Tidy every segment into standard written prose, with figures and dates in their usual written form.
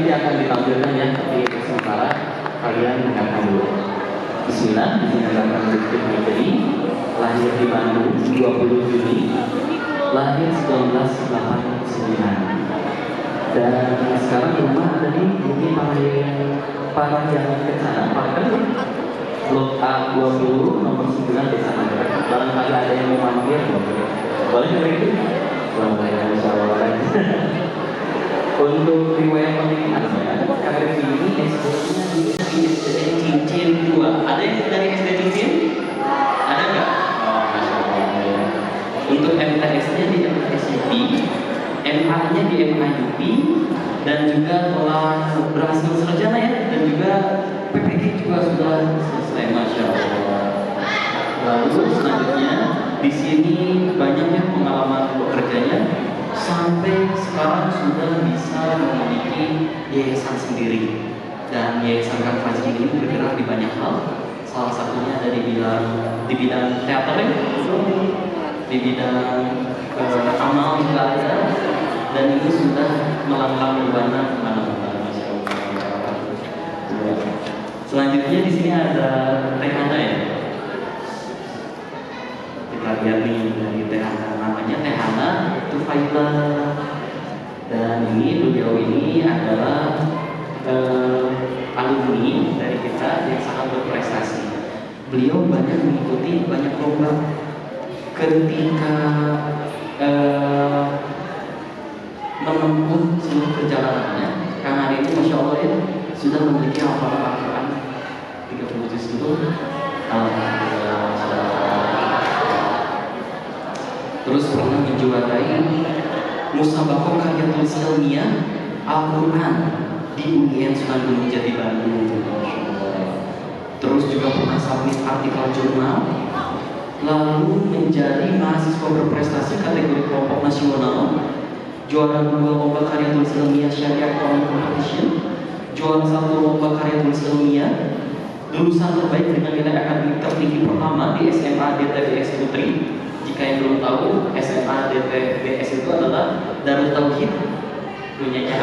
nanti akan ditampilkan ya, tapi sementara kalian dengarkan dulu. Bismillah, di sini adalah Lutfi Maidani, lahir di Bandung 20 Juni, lahir 1989. Dan sekarang rumah ada di mungkin para yang ke sana, bahkan Blok A20 nomor 9 Desa Magelang. Barangkali ada yang mau mampir, boleh nggak itu? Boleh, insya Allah. Untuk riwayat pemilihan saya, KRP ini SD-nya di SD Cincin 2. Ada yang dari SD Cincin? Ada nggak? Oh, masya Allah. Ya. Untuk MTS-nya di MTS UPI, MA-nya di MA UPI, dan juga telah berhasil sarjana ya, dan juga PPG juga sudah selesai, masya Allah. Lalu selanjutnya di sini banyaknya pengalaman bekerjanya. Sampai sekarang sudah bisa memiliki yayasan sendiri, dan yayasan Kanfajri ini bergerak di banyak hal. Salah satunya ada di bidang teater, di bidang amal juga ada, dan ini sudah melanglang buana kemana-mana, masya Allah. Selanjutnya di sini ada Tehana ya. Kita lihat nih dari Tehana, namanya Tehana Tufaila, dan beliau ini adalah alumni dari kita yang sangat berprestasi. Beliau banyak mengikuti banyak lomba. Ketika menempuh seluruh perjalanannya, Kang Ari ini masya Allah ya, sudah memiliki hafalan Al-Quran 30 juz itu. Alhamdulillah. Terus pernah menjuarai musabaqah karya tulis ilmiah Al-Quran di UIN Sunan Gunung Jati Bandung. Terus juga pernah submit artikel jurnal, lalu menjadi mahasiswa berprestasi kategori kelompok nasional, juara 2 lomba karya tulis ilmiah Syariah Quran Competition, juara 1 lomba karya tulis ilmiah, lulusan terbaik dengan nilai akademik tertinggi pertama di SMA DTBS Putri. Jika yang belum tahu, SMA DTBS itu adalah Darul Tauhid, punyanya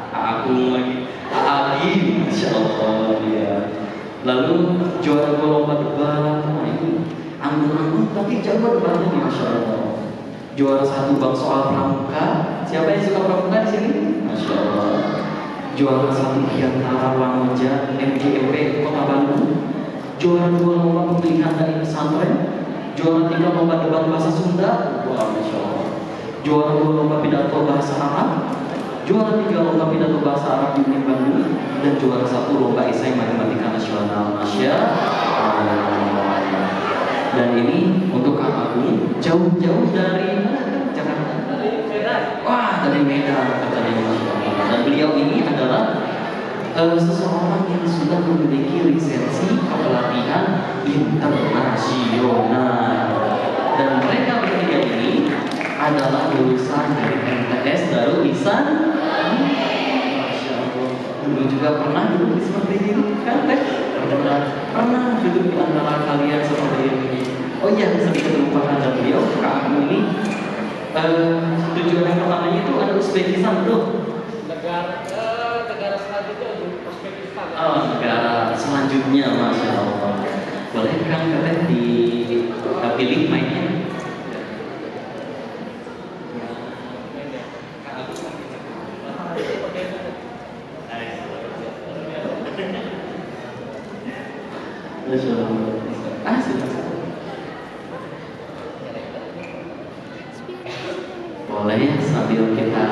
Agung lagi, Agi, insya Allah ya. Lalu juara 2 lomba debat, ini anggun-anggun tapi jago debatnya nih, masya Allah. Juara 1 bang soal pramuka, siapa yang suka pramuka di sini? Masya Allah. Juara 1 Giantara Wanoja MGMP Kota Bandung. Juara 2 lomba pemilihan dari pesantren. Juara 3 lomba debat bahasa Sunda, wah masya Allah. Juara 2 lomba pidato bahasa Arab. Juara 3 lomba pidato bahasa Arab di UIN Bandung, dan juara 1 lomba esai matematika nasional, masya Allah. Dan ini untuk Kang Agung, jauh-jauh dari Jakarta. Wah, dari Medan katanya, masya Allah. Dan beliau ini adalah seseorang yang sudah memiliki lisensi kepelatihan internasional, dan mereka bertiga ini adalah lulusan dari MTS Darul Ihsan. Masya Allah. Dulu juga pernah duduk seperti ini kan Teh? Pernah duduk di antara kalian seperti ini. Oh iya, sedikit melupakan dan beliau Kak Agung ini tujuan yang pertamanya itu ada Uzbekistan, betul? Negara selanjutnya Uzbekistan. Oh, negara selanjutnya, masya Allah. Boleh Kang Teteh dipilih mainnya? Boleh ya, sambil kita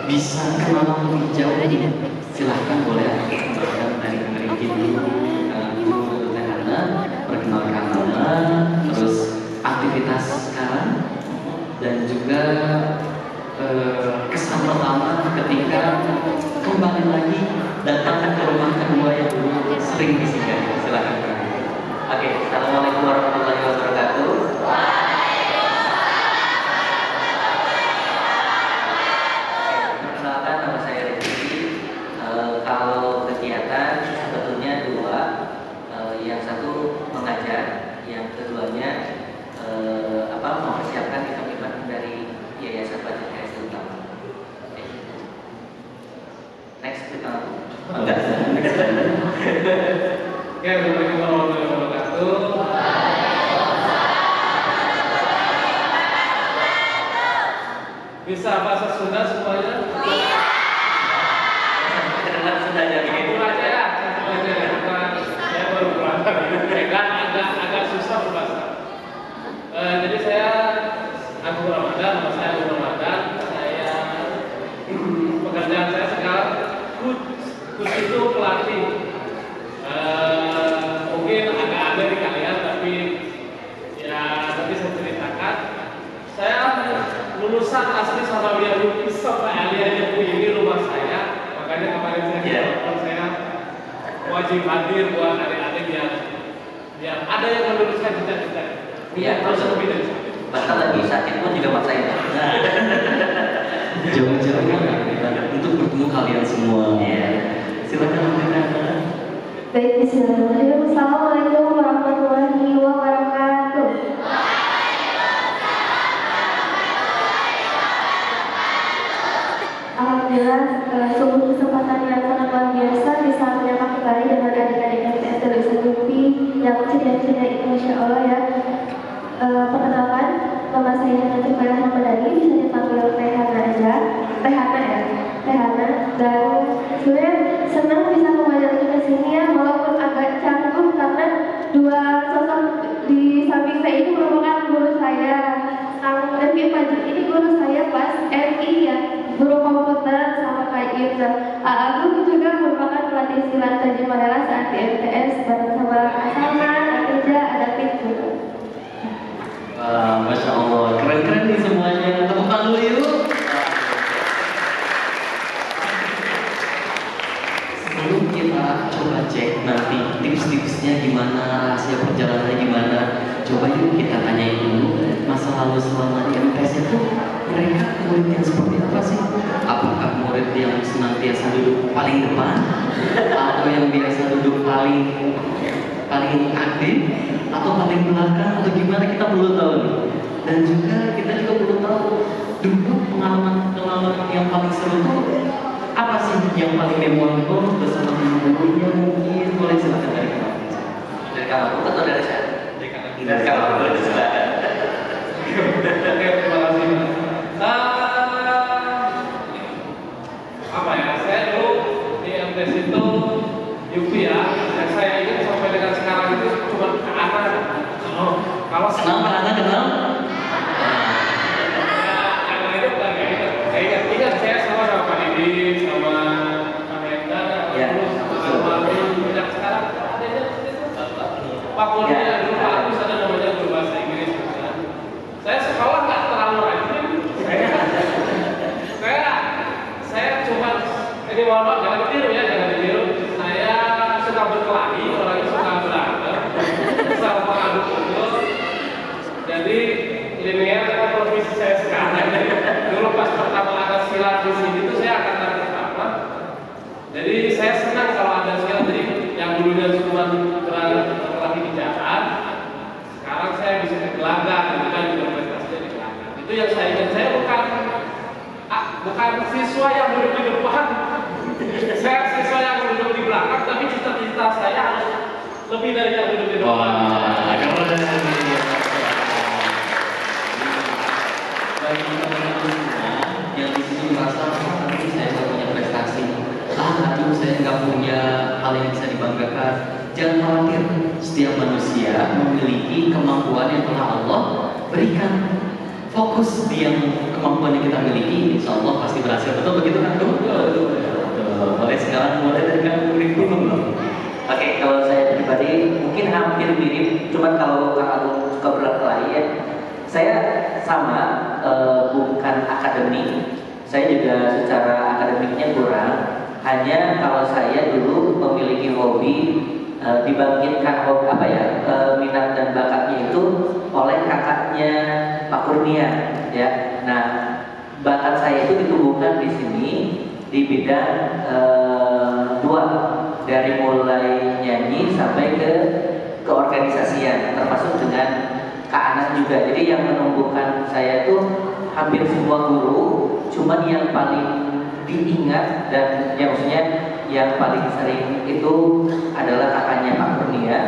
bisa kenalan lebih jauh, silahkan boleh dari dulu. Perkenalkan nama, terus aktivitas sekarang, dan juga kesan pertama ketika kembali lagi datang ke rumah kedua yang dulu sering disinggah. Silakan. Oke, assalamualaikum warahmatullahi wabarakatuh. Perkenalkan, nama saya Rizky. Kalau kegiatan sebetulnya dua, yang satu mengajar, yang keduanya mempersiapkan event-event dari Yayasan Pancasila Utama. Ya, Assalamualaikum warahmatullahi wabarakatuh. Bisa bahasa Sunda semuanya? Kedengar sudah jadi Satu aja ya, satu aja ya. Saya baru belajar. Kan agak susah berbahasa. Jadi saya Agung Ramadan, nama saya Agung Ramadan. Saya pekerjaan saya sekarang coach itu pelatih. Mungkin agak ada di kalian, tapi ya nanti saya ceritakan. Saya lulusan asli Sanawiyah Lubis sama Aliyah ini rumah saya. Makanya kemarin saya telepon saya wajib hadir buat adik-adik biar ada yang meluruskan cita-cita. Iya, terus lebih dari itu. Bahkan lagi sakit pun juga maksain. Jauh-jauh untuk bertemu kalian semua. Iya. Silakan Mbak. Baik, bismillahirrahmanirrahim. Assalamualaikum warahmatullahi wabarakatuh. Alhamdulillah, sungguh kesempatan yang sangat luar biasa bisa menyapa kembali dengan adik-adik MTS Televisi Mimpi yang ceria-ceria itu, Masya Allah ya. Perkenalkan, nama saya Hana Farah Ramadhani, bisa dipanggil Teh Hana aja, Teh Hana ya, Teh Hana. Dan sebenarnya senang bisa kembali lagi ke sini ya, walaupun agak canggung karena dua sosok di samping saya ini merupakan guru saya. Kang Devi Fajri ini guru saya pas MI ya, guru komputer sama Kak Im. Dan Agung juga merupakan pelatih silat Taji Manera saat di MTS bareng sama Asama, Akeja, ada Pit juga. Masya Allah, keren-keren nih semuanya. Tepuk tangan dulu yuk. Sebelum kita coba cek nanti tips-tipsnya gimana, rahasia perjalanannya gimana, coba yuk kita tanyain dulu masa lalu selama di MTS itu mereka murid yang seperti apa sih? Apakah murid yang senantiasa duduk paling depan atau yang biasa duduk paling aktif atau paling belakang atau gimana, kita perlu tahu nih. Dan juga kita juga perlu tahu dulu pengalaman yang paling seru itu apa sih, yang paling memorable bersama gurunya. Mungkin boleh silakan dari kamu atau dari saya? Dari kamu, silakan. Oke, terima kasih. Apa ya? Saya dulu di MTS itu Yupi ya. Yang saya ingat sampai dengan sekarang itu cuma ke anak. Kalau Kenapa Anda kenal? yang lain itu bukan kayak gitu. Saya ingat saya sama Pak Didi, sama Pak Hendra, terus sama almarhum yang sekarang adanya Pak Kurnia, dulu Pak Agus ada namanya guru bahasa Inggris. Saya sekolah nggak terlalu rajin. Saya cuma ini mohon maaf, jangan ditiru ya, jangan ditiru. Saya suka berkelahi, orangnya suka berantem, sama Pak Agus itu. Jadi linear dengan profesi saya sekarang. Dulu pas pertama ada silat di sini tuh saya angkatan pertama. Jadi saya senang kalau ada silat. Jadi yang dulunya cuma berlatih di jalan, sekarang saya bisa ke gelanggang, gitu kan, juga prestasinya di gelanggang. Itu yang saya ingat. Saya bukan siswa yang duduk di depan. Saya siswa yang duduk di belakang, tapi cita-cita saya harus lebih dari yang duduk di depan. Bagi teman-teman semua yang di sini merasa nanti saya nggak punya prestasi, aduh saya nggak punya hal yang bisa dibanggakan, jangan khawatir. Setiap manusia memiliki kemampuan yang telah Allah berikan. Fokus di yang kemampuan yang kita miliki, insya Allah pasti berhasil. Betul begitu kan? Betul. Boleh sekarang mulai dari kamu dulu. Oke, kalau saya pribadi mungkin hampir mirip, cuman kalau Kang Agung suka berkelahi ya, saya sama, bukan akademik, saya juga secara akademiknya kurang. Hanya kalau saya dulu memiliki hobi, dibangkitkan minat dan bakatnya itu oleh kakaknya Pak Kurnia, ya. Nah, bakat saya itu ditumbuhkan di sini di bidang dua, dari mulai nyanyi sampai ke keorganisasian, termasuk dengan Kak Anas juga. Jadi yang menumbuhkan saya itu hampir semua guru, cuman yang paling diingat dan yang maksudnya yang paling sering itu adalah kakaknya Pak Kurnia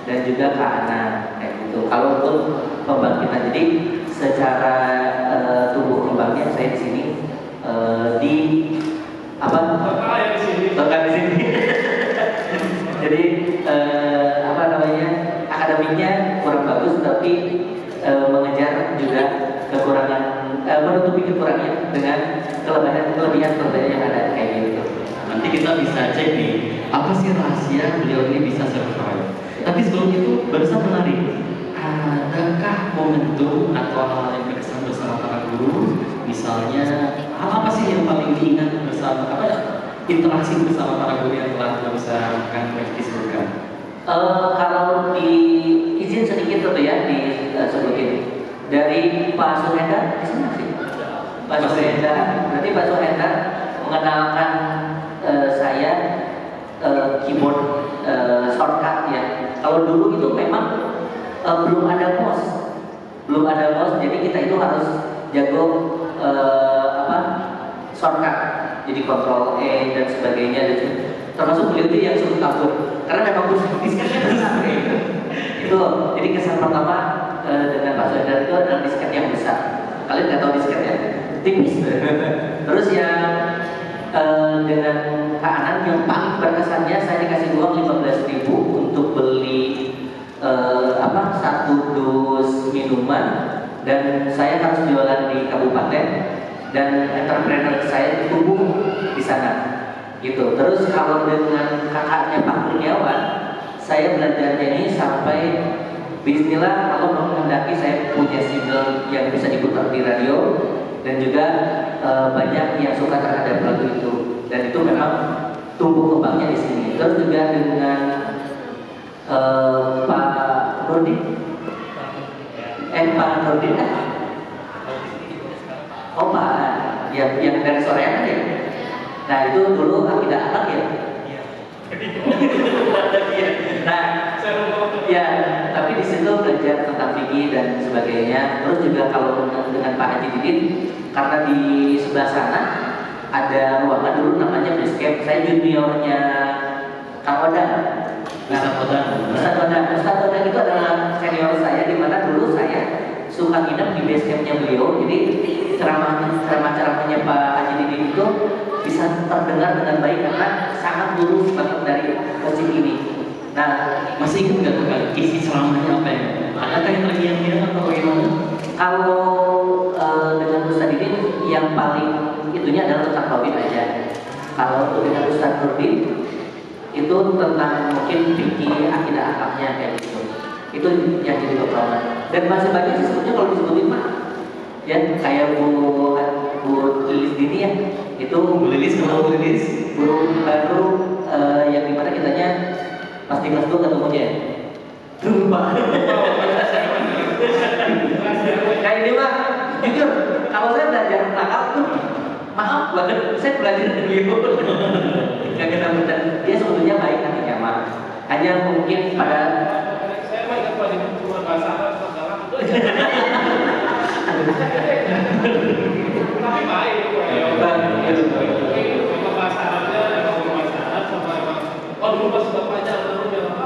dan juga Kak Ana kayak gitu. Kalau untuk pembangkitan, jadi secara tumbuh kembangnya saya di sini di apa? Di sini. Bahkan di sini. Jadi apa namanya, akademiknya kurang bagus, tapi mengejar juga kekurangan, menutupi kekurangannya dengan kelebihan yang ada kayak gitu. Nanti kita bisa cek nih, apa sih rahasia beliau ini bisa survive. Tapi sebelum itu, barusan menarik. Adakah momentum atau hal yang berkesan bersama para guru? Misalnya, hal apa sih yang paling diingat bersama, apa interaksi bersama para guru yang telah bisa Kang Rifki sebutkan? Kalau di izin sedikit tuh ya disebutin dari Pak Suhendra di sana sih. Pak Suhendra, berarti Pak Suhendra mengenalkan saya keyboard shortcut ya. Kalau dulu itu memang belum ada mouse, jadi kita itu harus jago shortcut, jadi Ctrl E dan sebagainya. Termasuk beliau itu yang suruh kabur, karena memang disketnya besar itu. Jadi kesan pertama dengan Pak Suhendra itu adalah disket yang besar. Kalian nggak tahu disket ya? Tipis. Terus yang dengan Kak Anan yang paling berkesannya, saya dikasih uang 15.000 untuk beli satu dus minuman, dan saya harus jualan di kabupaten, dan entrepreneur saya tumbuh di sana gitu. Terus kalau dengan kakaknya Pak Kurniawan, saya belajar nyanyi sampai bismillah Allah menghendaki saya punya single yang bisa diputar di radio, dan juga banyak yang suka terhadap lagu itu, dan itu memang tumbuh kembangnya di sini. Terus juga dengan Pak Nurdin, Pak Nurdin kan? Oh Pak, yang dari Soreang ya. Nah itu dulu akidah anak ya. Nah, ya, tapi di situ belajar tentang fikih dan sebagainya. Terus juga kalau dengan Pak Haji Didin, karena di sebelah sana ada ruangan dulu namanya base camp. Saya juniornya Kang Odang. Ustadz Odang itu adalah senior saya, di mana dulu saya suka nginep di base campnya beliau. Jadi ceramahnya Pak Haji Didin itu bisa terdengar dengan baik karena sangat lurus banget dari masjid ini. Nah, Masih ingat nggak Kang isi ceramahnya apa ya? Adakah yang terngiang-ngiang atau bagaimana? kalau dengan Ustadz ini yang paling itunya adalah tentang tauhid aja. Kalau dengan Ustadz Nurdin itu tentang mungkin fikih akidah akadnya kayak gitu. Itu yang jadi pertama. Dan masih banyak sih sebetulnya kalau disebutin mah, ya kayak Bu Lilis Dini ya. Itu Bu Lilis, kenal Bu Lilis? guru baru yang dimana kitanya pas di kelas 2 ketemunya ya. Lupa. Kayak ini mah, jujur, kalau saya belajar nakal tuh, maaf banget, saya belajar dari beliau. Gak kena benar, dia sebetulnya baik hatinya mah. Hanya mungkin pada Saya mah ingat Pak Didi cuma bahasa Arab segala. Tapi baik kok ya. Memang bahasa Arabnya memang bahasa Arab sama emang. Oh dulu pas bapaknya almarhum apa?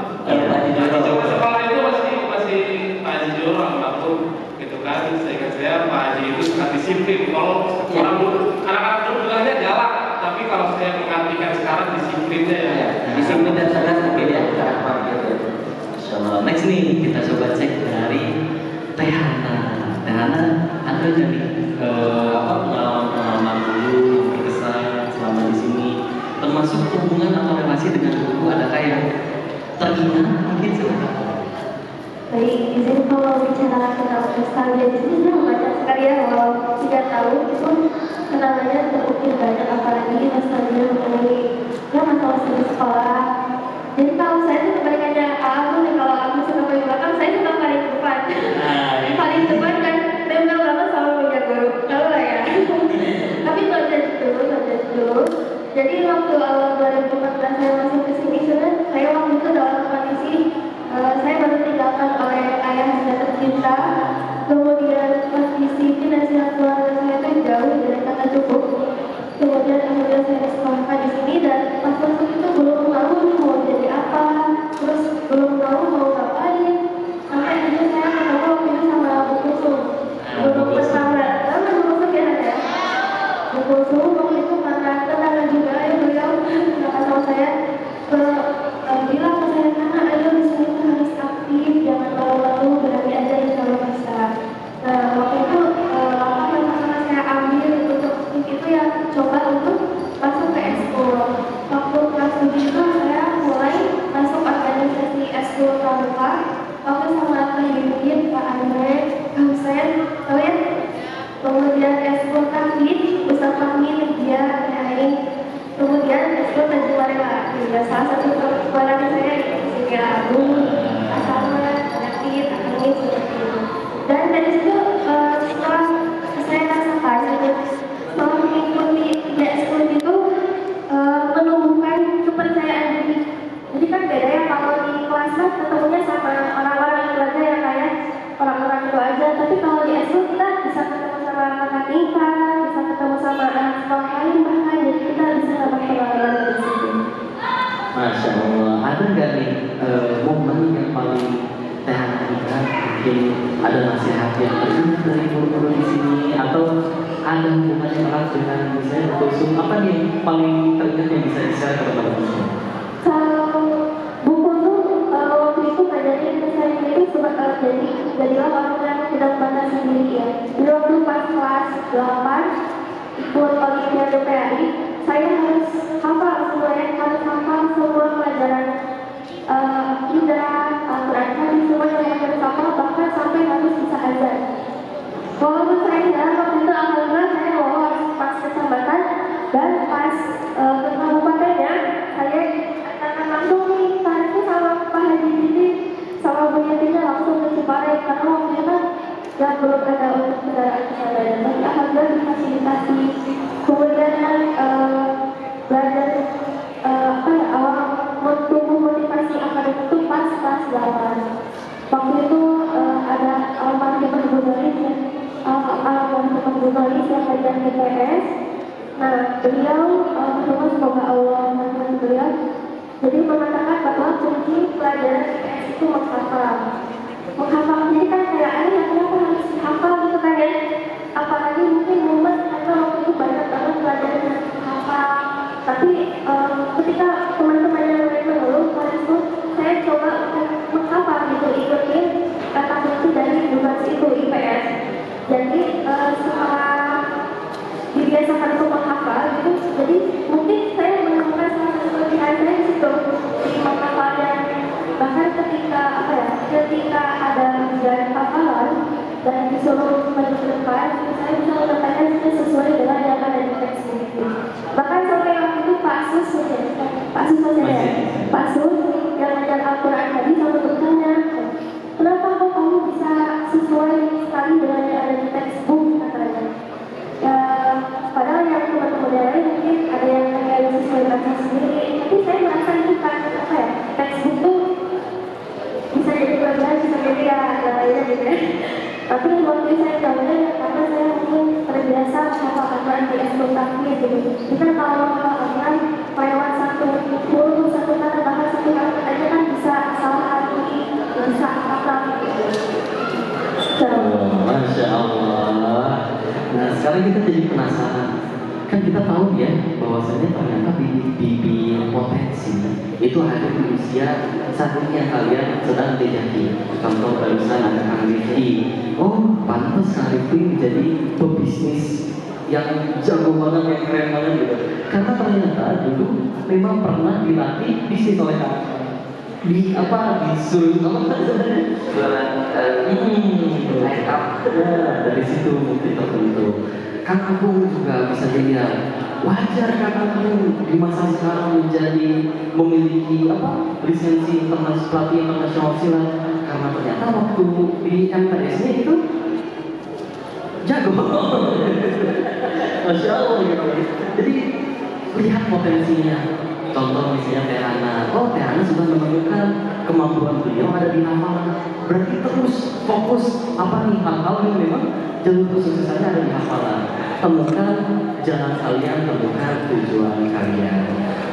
Cuma sekolah itu masih Pak Haji Juro almarhum gitu kan. Saya Pak Haji itu sangat disiplin. Kalau orang anak-anak dulu bilangnya galak, tapi kalau saya mengartikan sekarang disiplinnya ya. disiplin dan cerdas berbeda cara gitu. Insyaallah. Next nih kita coba cek dari Teh Hana. Teh Hana, ada nggak nih pengalaman dulu yang berkesan selama di sini, termasuk hubungan atau relasi dengan guru, adakah yang teringat mungkin silakan. Baik, izin kalau bicara tentang nostalgia di sini saya banyak sekali ya, walau 3 tahun itu kenangannya terukir banyak, apalagi nostalgia mengenai ya masalah di sekolah. Jadi kalau saya tuh kebalikannya aku nih, kalau aku suka paling belakang, saya suka paling depan. Paling depan kan nempel banget sama punya guru, tahu lah ya. Tapi nggak jadi dulu. Jadi waktu awal 2014 saya masuk ke sini, sebenarnya saya waktu itu dalam kondisi saya baru ditinggalkan oleh ayah saya tercinta. Kemudian kondisi finansial keluarga saya itu jauh dari kata cukup. Kemudian saya disekolahkan di sini, dan pas masuk Buku waktu itu karena kenangan juga ya beliau kenalkan sama saya bilang ke saya karena ayo di sini tuh harus aktif, jangan malu-malu, berani aja kalau bisa. Nah waktu itu langkah yang pertama saya ambil untuk itu ya coba untuk masuk ke ekskul. Waktu kelas 7 itu saya mulai masuk organisasi ekskul pramuka. Waktu sama Kak Yudin, Pak Andre, Kak Hussein, kalian kemudian ekskul Kafid, Ustaz Fahmi, dia lain, kemudian ekskul Najwa ya salah satu kekuatan saya sehingga Agung, Asama, Nakit, Akangit, seperti itu. Dan dari situ setelah saya rasakan setelah mengikuti tiga ekskul itu menumbuhkan kepercayaan diri. Jadi kan beda ya kalau di kelas ketemunya sama orang-orang itu aja ya kayak orang-orang itu aja, tapi kalau di ekskul kita bisa ketemu sama kakak tingkat, bisa ketemu sama anak sekolah lain bahkan, jadi kita bisa dapat pengalaman dari situ. Masya Allah, ada nggak nih momen yang paling Tehana ingat? Mungkin ada nasihat yang terdengar dari guru-guru di sini, atau ada hubungan yang erat dengan misalnya Kulsum, apa nih yang paling teringat yang bisa di-share kepada teman-teman? Kalau buku tuh waktu itu ngajarin ke saya itu jadilah orang yang tidak membatasi diri ya. Jadi waktu pas kelas 8 ikut Olimpiade PRI, saya harus hafal semua pelajaran Indra, Al-Quran, semua yang harus hafal, bahkan sampai harus bisa azan. Walaupun saya waktu itu alhamdulillah saya lolos pas kecamatan dan pas ke kabupatennya saya akan langsung nih tariknya sama Pak Haji Didi sama Bu Yatinya langsung ke Ciparai karena waktu itu kan belum ada untuk kendaraan ke sana, dan alhamdulillah difasilitasi. Kemudian belajar awal tumbuh motivasi akademik itu pas kelas 8. Waktu itu ada almarhum Bu Noris yang kajian TPS. Nah beliau semoga Allah menghormati beliau, jadi mengatakan bahwa kunci pelajaran TPS itu menghafal. Jadi kan kayak kenapa harus dihafal gitu kan ya, apalagi mungkin momen karena waktu itu banyak banget pelajaran yang hafal. Tapi ketika teman-teman yang lain mengeluh itu saya coba untuk menghafal gitu, ikutin kata kunci dari durasi itu IPS. Jadi setelah dibiasakan untuk menghafal gitu, jadi mungkin saya menemukan salah satu kelebihan saya di situ di menghafal, dan bahkan ketika ada ujian hafalan dan disuruh maju ke depan, saya bisa mengatakan sesuai dengan yang ada di teks itu. Bahkan sampai waktu itu Pak Sus yang ngajar Al-Quran tadi sampai bertanya, kenapa kok kamu bisa sesuai sekali dengan yang ada di textbook, katanya. Ya, padahal yang teman-teman yang lain mungkin ada yang kayak sesuai bahasa sendiri, tapi saya merasa itu kan textbook tuh bisa jadi pelajaran, bisa jadi lainnya gitu ya. Tapi waktu saya tahunya karena saya mungkin terbiasa sama Al-Quran di ekspektasi gitu. Kita kalau Al-Quran lewat satu huruf, satu kata, bahkan satu kata aja kan bisa salah arti, bisa apa gitu. Masya Allah. Nah sekarang kita jadi penasaran. Kan kita tahu ya bahwasanya ternyata bibit potensi itu ada di usia saat ini yang kalian sedang dijaki. Contoh barusan ada Kang Rifki. Oh pantas Kang Rifki menjadi pebisnis yang jago banget, yang keren banget gitu. Karena ternyata dulu memang pernah dilatih bisnis oleh Kang. Disuruh jualan dari situ mungkin tertentu. Kang Agung juga bisa dilihat wajar Kang Agung di masa sekarang memiliki lisensi pelatih internasional silat, karena ternyata waktu di MTS-nya itu jago. Masya Allah gitu. Jadi lihat potensinya. Contoh misalnya Tehana, Tehana sudah menemukan kemampuan beliau ada di hafalan. Berarti terus fokus hal-hal yang memang jalur kesuksesannya ada di hafalan. Temukan jalan kalian, temukan tujuan kalian.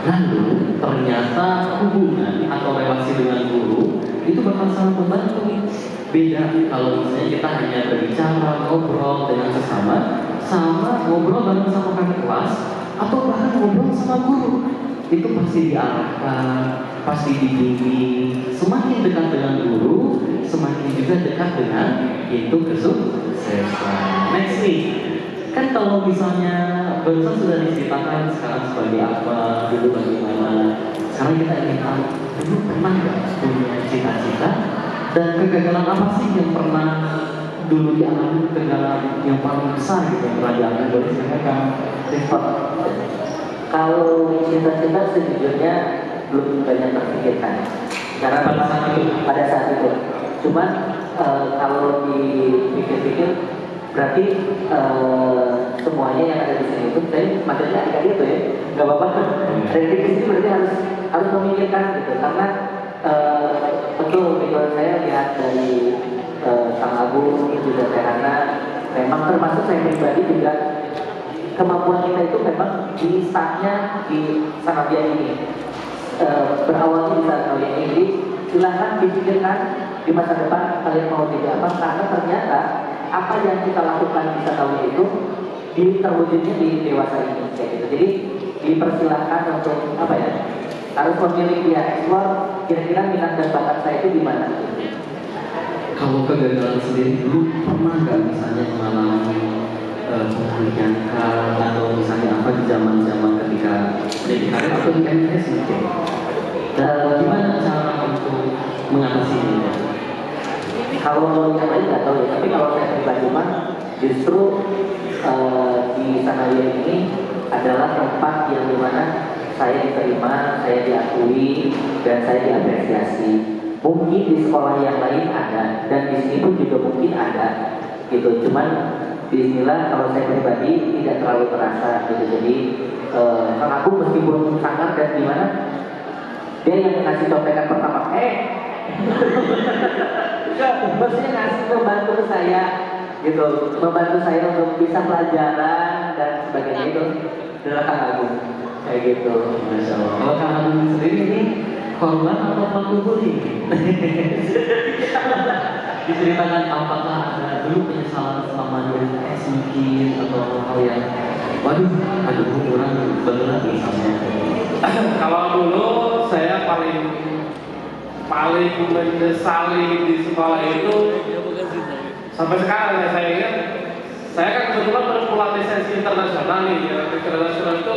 Lalu ternyata hubungan atau relasi dengan guru itu bakal sangat membantu. Beda kalau misalnya kita hanya berbicara, ngobrol dengan sesama, sama ngobrol bareng sama kakak ngobrol sama guru itu pasti diarahkan, pasti dibimbing. Semakin dekat dengan guru, semakin juga dekat dengan itu kesuksesan. Next nih, kan kalau misalnya barusan sudah diceritakan sekarang sebagai apa, dulu bagaimana. Sekarang kita ingin tahu, dulu pernah nggak punya cita-cita dan kegagalan apa sih yang pernah dulu dialami, kegagalan yang paling besar gitu yang pernah dialami? Boleh silakan, Rifat. Kalau cita-cita sejujurnya belum banyak terpikirkan karena pada saat itu. Cuman kalau dipikir-pikir berarti semuanya yang ada di sini itu saya materinya adik-adik itu ya, nggak apa-apa. Dari di sini berarti harus memikirkan gitu karena betul kalau saya lihat dari Kang Agung juga Tehana, memang termasuk saya pribadi juga kemampuan kita itu memang di startnya di Sanabia ini berawalnya di Sanabia ini. Jadi silahkan dipikirkan di masa depan kalian mau jadi apa, karena ternyata apa yang kita lakukan di Sanabia itu terwujudnya di dewasa ini kayak gitu. Jadi dipersilahkan untuk apa ya, harus memilih ya eksplor kira-kira minat dan bakat saya itu di mana. Kalau kegagalan sendiri dulu pernah nggak misalnya mengalami menyangka atau misalnya apa di zaman ketika pendidikan atau di MTS mungkin? Gimana cara untuk mengatasi ini? Kalau yang lain nggak tahu ya, tapi kalau saya pribadi mah justru di Sanabia ini adalah tempat yang dimana saya diterima, saya diakui, dan saya diapresiasi. Mungkin di sekolah yang lain ada, dan di sini pun juga mungkin ada, gitu. Cuman bismillah kalau saya pribadi tidak terlalu terasa gitu. Jadi Kang Agung meskipun sangat dan gimana, dia yang ngasih contekan pertama, maksudnya ngasih membantu saya gitu, membantu saya untuk bisa pelajaran dan sebagainya itu adalah Kang Agung kayak gitu. Masya Allah. Kalau Kang Agung sendiri ini korban atau pelaku bullying? Diceritakan apakah ada dulu penyesalan selama di MTS mungkin atau hal yang waduh kurang berat misalnya. Kalau dulu saya paling menyesali di sekolah itu sampai sekarang ya, saya ingat saya kan kebetulan berpulang lisensi internasional nih ya. Internasional itu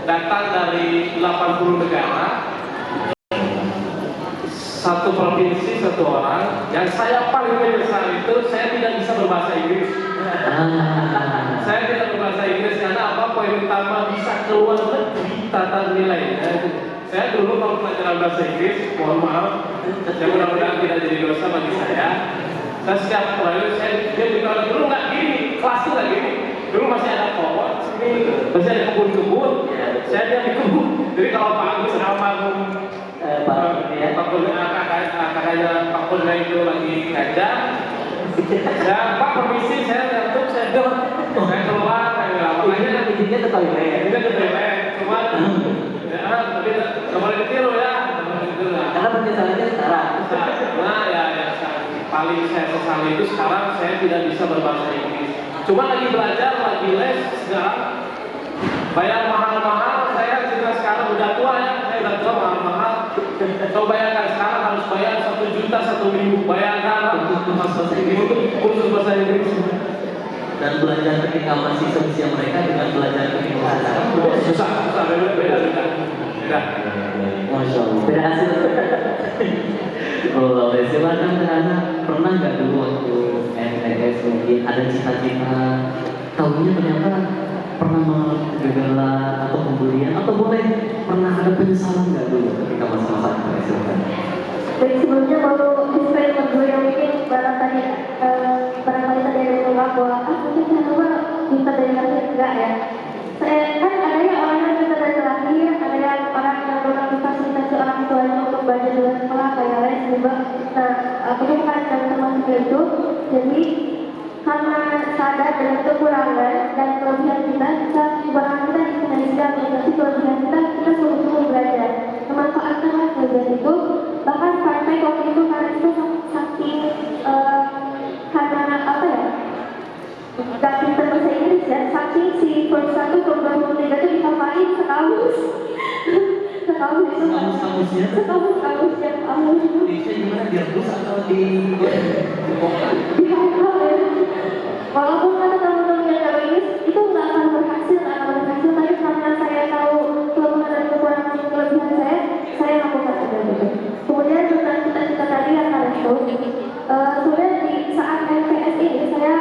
datang dari 80 negara, satu provinsi, satu orang. Yang saya paling menyesal itu saya tidak bisa berbahasa Inggris. Saya tidak berbahasa Inggris karena apa? Poin utama bisa keluar negeri tata nilainya. Saya dulu kalau pelajaran bahasa Inggris, mohon maaf, yang mudah-mudahan tidak jadi dosa bagi saya. Saya setiap mulai dia bilang dulu nggak gini, kelas itu nggak gini. Dulu masih ada pohon, sini masih ada kebun-kebun. Saya dia di kebun. Jadi kalau Pak Agus sama kakaknya Pak Purna itu lagi ngajar, ya Pak permisi saya ngantuk, saya keluar, makanya izinnya ke toilet. cuma tapi nggak boleh ditiru ya, Karena penyesalannya sekarang. nah ya paling saya sesali itu sekarang saya tidak bisa berbahasa Inggris. Cuma lagi belajar, lagi les sekarang, bayar mahal-mahal. Saya juga sekarang udah tua ya, saya udah tua mahal-mahal. Coba bayangkan sekarang harus bayar 1 juta 1 minggu, bayangkan untuk kursus bahasa Inggris. Dan belajar ketika masih seusia mereka dengan belajar ketika sekarang susah, beda. Masya Allah. Beda hasil. Oh, silakan Tehana, pernah nggak dulu waktu MTS mungkin ada cita-cita, tahunya ternyata pernah kegagalan atau pembulian atau boleh pernah ada penyesalan nggak dulu ketika masa-masa MTS? Jadi sebelumnya mau disclaimer dulu yang mungkin barangkali tadi ada yang bilang bahwa mungkin saya minta dari lahir enggak ya. Saya kan ada yang orang yang minta dari lahir, ada yang orang yang belum difasilitasi orang tuanya untuk belajar di luar sekolah kayak lain juga. Nah, bukan yang termasuk itu. Jadi karena sadar dengan kekurangan dan kelebihan kita kekurangan kita di Indonesia, tapi kelebihan kita sungguh-sungguh belajar memanfaatkan kelebihan itu. Bahkan praktek waktu itu karena itu saking karena apa ya, gak pinter bahasa Inggris ya, saking si form 1 form 2 form 3 itu dihafalin sekali kamus. Kamus-kamusnya Sekamus-kamusnya kamus. Indonesia gimana, direbus atau di dibongkar? Dihafal ya. Walaupun kata teman-teman yang tahu ini itu nggak akan berhasil, tapi karena saya tahu kelemahan dan kelebihan saya lakukan saja gitu. Kemudian tentang cita-cita tadi yang kalian tahu, sebenarnya di saat MPS ini saya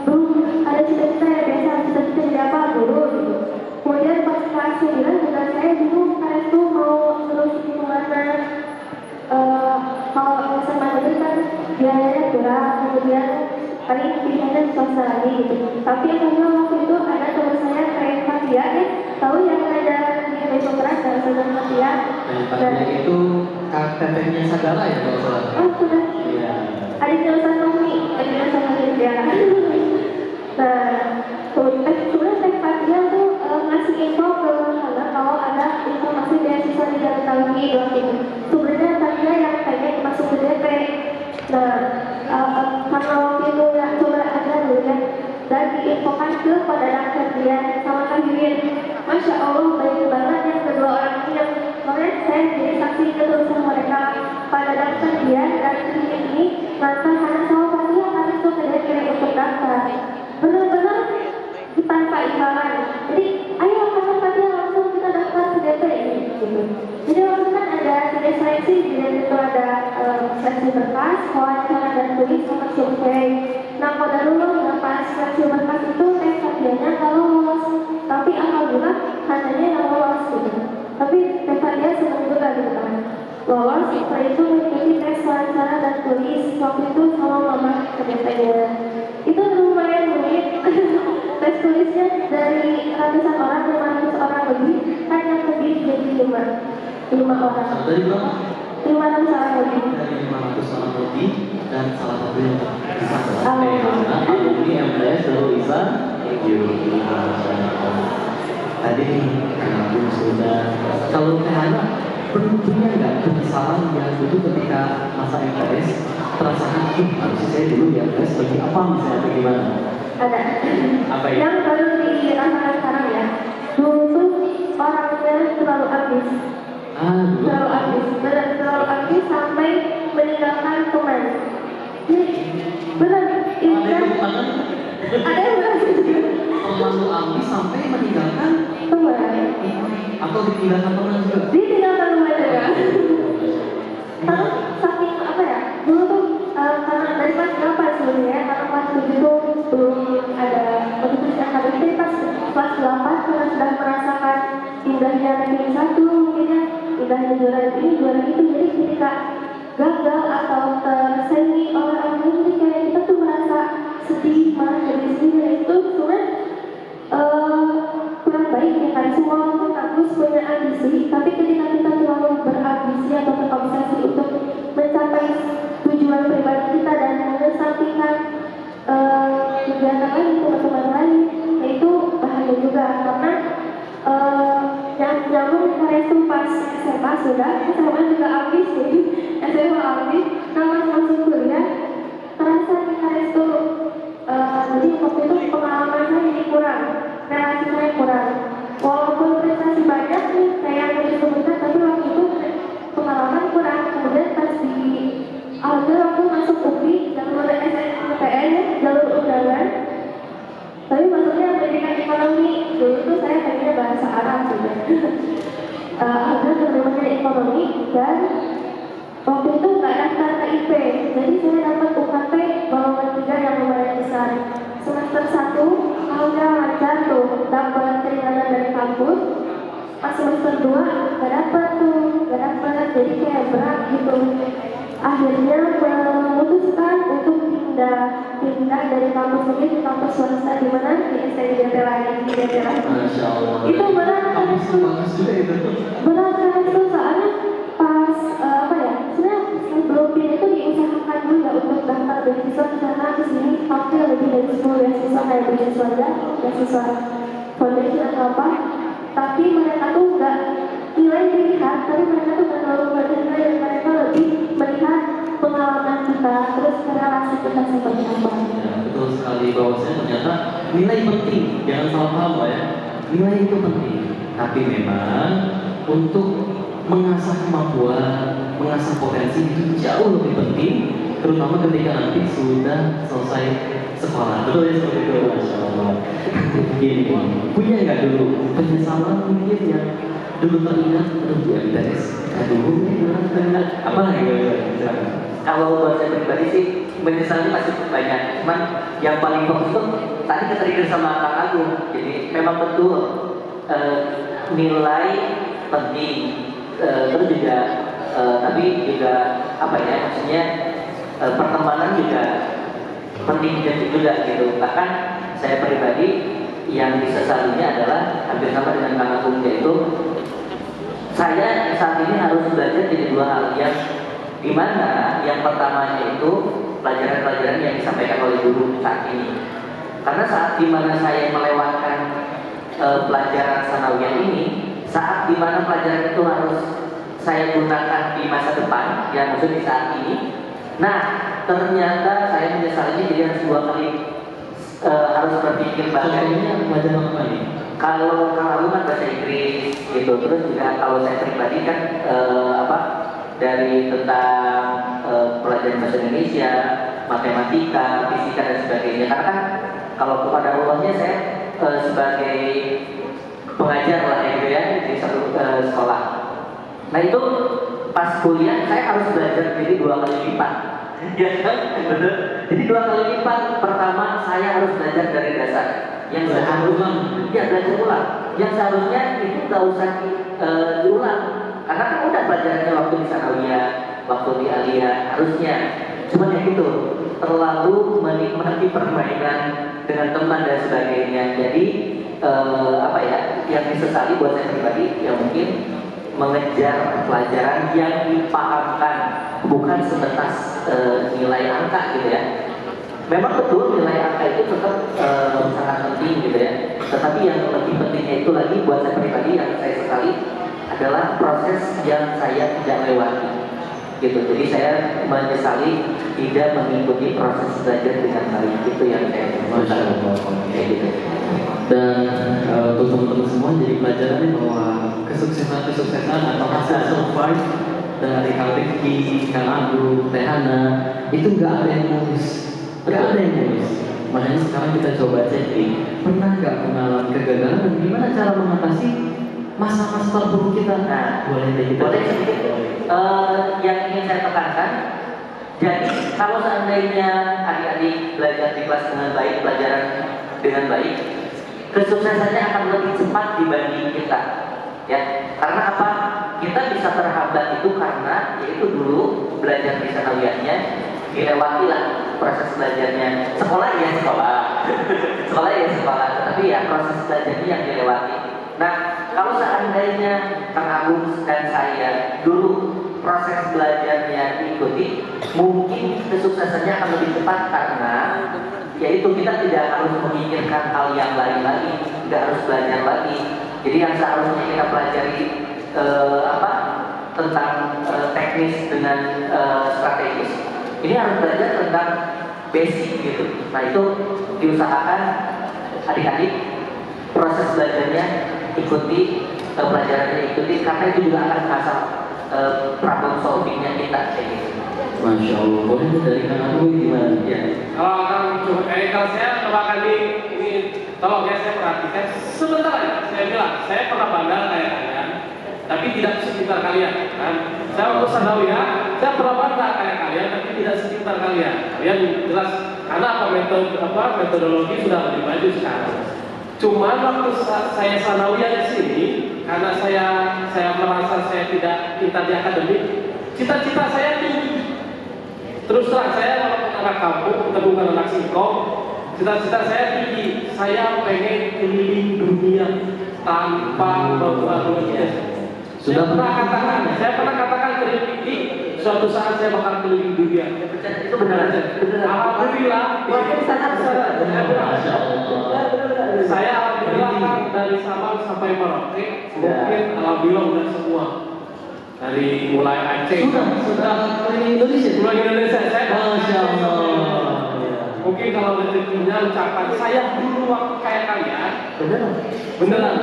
belum ada cita-cita yang biasa, cita-cita jadi apa dulu gitu. Kemudian pas kelas 9 juga saya bingung kalian tuh mau terus kemana. Kalau SMA itu kan biayanya kurang, kemudian paling pilihannya swasta lagi gitu. Tapi karena waktu itu ada teman saya kayak Fatia, tahu yang ada di Indonesia Keras dan saudara Fatia. Fatia itu KTP-nya Sagala ya kalau salah? Oh sudah. Iya. Ada jurusan Tommy, ada jurusan ya. Nah, sebenarnya Teh Fatia tuh ngasih info ke sana kalau ada informasi beasiswa di Jalan Tanggi gitu. Sebenarnya Fatia yang pengen masuk ke DP. Nah, karena waktu itu ya coba aja dulu ya, dan diinfokan ke pada kerjaan sama Kak Yurin. Masya Allah baik banget yang kedua orang ini yang kemarin saya jadi saksi ketulusan mereka pada daftar dia dan ini mantan anak sama Fatia harus tuh ke untuk daftar. Benar-benar tanpa imbalan. Jadi ayo kakak Fatia langsung kita daftar ke DP ini. Gitu. Jadi waktu kan ada 3 seleksi, jadi itu ada seleksi berkas, wawancara dan tulis sama survei. Nah pada dulu ya pas seleksi berkas itu tes Fatianya kalau lolos, tapi alhamdulillah hanya yang lolos gitu. Tapi tes Fatia senang juga gitu kan. Lolos, setelah itu mengikuti tes wawancara dan tulis waktu itu sama mama ke DP-nya. Itu lumayan rumit. Tes tulisnya dari ratusan orang, 500 orang lebih, hanya lebih jadi 5 orang. Dari berapa? 500 orang lebih. Dari 500 orang lebih dan salah satu yang bisa Alhamdulillah. alumni MTS Darul Ihsan. Tadi aku sudah, kalau Teh Hana punya nggak kekesalan yang itu ketika masa MTS terasakan harusnya saya dulu di MTS bagi apa misalnya atau gimana? Ada. Apa ya? Yang baru dirasakan sekarang ya. Dulu tuh orangnya terlalu habis. Terlalu habis. Terlalu habis sampai meninggalkan teman. Ini benar. Ini kan ada yang berasa juga. Terlalu ambis sampai meninggalkan Teman. atau ditinggalkan teman juga? Ditinggalkan teman juga. Karena saking apa ya? Dulu tuh karena dari kelas 8 sebenarnya, karena kelas 7 itu belum ada motivasi akademik. Pas kelas 8 karena sudah merasakan indahnya ranking 1 mungkin ya, indahnya juara ini juara itu, jadi ketika gagal atau tersengi oleh orang lain, jadi kayak kita tuh merasa sedih, marah dari sendiri. Itu sebenarnya kurang baik ya, karena semua orang tuh harus punya ambisi, tapi ketika kita terlalu berambisi atau terobsesi untuk mencapai tujuan pribadi kita dan mengesampingkan kegiatan lain, teman-teman lain, itu bahaya juga. Karena nyambung karena itu pas SMA sudah, SMA juga habis, jadi SMA habis, nah masuk kuliah terasa kita itu jadi waktu itu pengalaman saya jadi kurang, relasi saya kurang. Walaupun prestasi banyak nih kayak yang disebutkan, tapi waktu itu pengalaman kurang. Kemudian pas di waktu masuk UPI jalur SNMPTN ya, jalur undangan, tapi masuknya pendidikan ekonomi. Dulu tuh saya pengennya bahasa Arab juga. Ada teman-teman ekonomi dan waktu itu nggak daftar ke IP, jadi saya dapat UKT golongan 3 yang lumayan besar. Semester 1 alhamdulillah lancar tuh, dapat keringanan dari kampus. Pas semester 2 nggak dapat, jadi kayak berat gitu. Akhirnya memutuskan untuk pindah dari kampus ini ke kampus swasta, di mana di STIDP lagi di daerah. Masya Allah. Itu berat kan? Bagus juga itu. Berat kan itu, soalnya pas sebenarnya sebelum pindah itu diusahakan dulu ya untuk daftar beasiswa, karena di sini hampir lebih dari 10 beasiswa kayak beasiswa foundation atau apa. Tapi mereka tuh nggak nilai dilihat, tapi mereka tuh nggak terlalu bernilai, dan mereka lebih melihat pengalaman kita, terus relasi kita seperti apa. Ya, betul sekali bahwasanya ternyata nilai penting, jangan salah paham Pak ya. Nilai itu penting, tapi memang untuk mengasah kemampuan, mengasah potensi itu jauh lebih penting, terutama ketika nanti sudah selesai sekolah. Betul ya seperti itu, Masya Allah. Gini, punya nggak dulu penyesalan mungkin yang dulu teringat, aduh ya beres, aduh apa gitu? Kalau buat saya pribadi sih menyesalnya pasti banyak, cuman yang paling fokus itu tadi ketrigger sama Kang Agung. Jadi memang betul nilai penting, terus juga tapi juga apa ya, maksudnya pertemanan juga penting juga gitu. Bahkan saya pribadi yang disesalinya adalah hampir sama dengan Kang Agung, yaitu saya saat ini harus belajar jadi dua hal, yang dimana yang pertamanya itu pelajaran-pelajaran yang disampaikan oleh guru saat ini. Karena saat dimana saya melewatkan pelajaran sanawiyah ini, saat dimana pelajaran itu harus saya gunakan di masa depan, yang maksudnya di saat ini. Nah, ternyata saya menyesalinya jadi harus dua kali harus berpikir banget. Contohnya pelajaran apa nih? Kalau Agung kan bahasa Inggris gitu, terus juga kalau saya pribadi kan dari tentang pelajaran bahasa Indonesia, matematika, fisika dan sebagainya. Karena kan kalau kepada Allahnya saya sebagai pengajar lah gitu ya di satu sekolah. Nah itu pas kuliah saya harus belajar jadi dua kali lipat. Ya kan, betul. Jadi dua kali lipat. Pertama saya harus belajar dari dasar. Yang seharusnya, ya belajar ulang. Yang seharusnya itu nggak usah diulang. Karena kan udah pelajarannya waktu di sanawiyah, waktu di aliyah, harusnya. Cuman yang itu terlalu menikmati permainan dengan teman dan sebagainya. Jadi yang disesali buat saya pribadi ya mungkin mengejar pelajaran yang dipahamkan, bukan sebatas nilai angka gitu ya. Memang betul nilai angka itu tetap sangat penting gitu ya. Tetapi yang lebih pentingnya itu lagi buat saya pribadi yang saya sekali adalah proses yang saya tidak lewati gitu. Jadi saya menyesali tidak mengikuti proses belajar dengan baik, itu yang saya kayak gitu. Dan untuk teman-teman semua jadi pelajaran bahwa kesuksesan atau hasil survive dari Kang Rifki, Kang Agung, Teh Hana itu nggak ada yang mulus, nggak ada yang mulus. Makanya sekarang kita coba cek nih, pernah nggak mengalami kegagalan dan gimana cara mengatasi masa-masa terburuk kita? Nah, boleh deh kita. Boleh sedikit yang ingin saya tekankan. Jadi kalau seandainya adik-adik belajar di kelas dengan baik, pelajaran dengan baik, kesuksesannya akan lebih cepat dibanding kita. Ya, karena apa? Kita bisa terhambat itu karena yaitu dulu belajar di sanawiyahnya dilewati lah proses belajarnya. Sekolah ya sekolah, sekolah ya sekolah, tetapi ya proses belajarnya yang dilewati. Nah, kalau seandainya Kang Agung dan saya dulu proses belajarnya diikuti, mungkin kesuksesannya akan lebih cepat karena yaitu kita tidak harus memikirkan hal yang lain lagi, tidak harus belajar lagi. Jadi yang seharusnya kita pelajari tentang teknis dengan strategis, ini harus belajar tentang basic gitu. Nah itu diusahakan adik-adik proses belajarnya ikuti, pelajarannya ikuti, karena itu juga akan mengasah problem solvingnya kita kayak gitu. Masya Allah, boleh dari Kang Agung gimana? Ya. Kalau saya coba kali ini tolong ya saya perhatikan sebentar aja. Saya bilang saya pernah bandel kayak kalian, tapi tidak sekitar kalian kan. Saya waktu sanawiyah, saya pernah bandel kayak kalian, tapi tidak sekitar kalian. Kalian jelas karena metodologi sudah lebih maju sekarang. Cuma waktu saya sanawiyah di sini, karena saya merasa saya tidak pintar di akademik, cita-cita saya tinggi. Terus terang saya walaupun anak kampung, kita bukan anak singkong, cita-cita saya tinggi. Saya pengen keliling dunia tanpa beban dunia. Saya pernah katakan ke Rifki, suatu saat saya bakal keliling dunia. Itu benar aja. Alhamdulillah. Saya alhamdulillah dari Sabang sampai Merauke, mungkin alhamdulillah udah semua. Dari mulai Aceh Sudah keliling Indonesia. Saya Masya Allah. mungkin kalau rezekinya ucapan saya dulu waktu kayak kalian Beneran.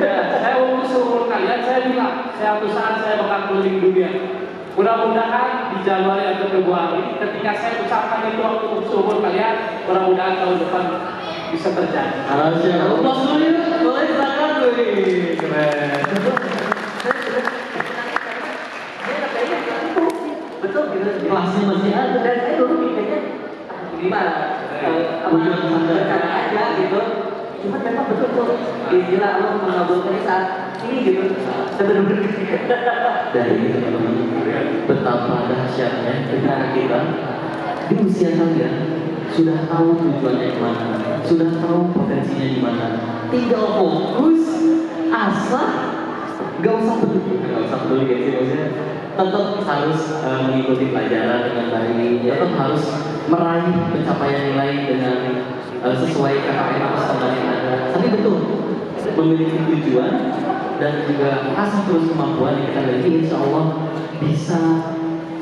ya, saya waktu seumur kalian kalian saya bilang, suatu saat saya bakal keliling dunia. Mudah-mudahan di Januari atau Februari ketika saya ucapkan itu waktu seumur kalian, mudah-mudahan tahun depan bisa terjadi. Aplausos dulu ya, boleh silakan wih. Keren. Betul gitu. Kelasnya masih ada. Dan saya dulu mikirnya ini mah rencana aja gitu. Cuma ternyata betul tuh istilah Allah mengabulkannya saat ini gitu. Sebenarnya Dari itu teman-teman, betapa dahsyatnya negara kita di usia kalian sudah tahu tujuannya kemana, sudah tahu potensinya di mana. Tinggal fokus, asah, gak usah peduli guys, maksudnya tetap harus mengikuti pelajaran dengan baik, tetap harus meraih pencapaian nilai dengan sesuai KKN personal yang ada. Tapi betul, memiliki tujuan dan juga asah terus kemampuan yang kita miliki, insya Allah bisa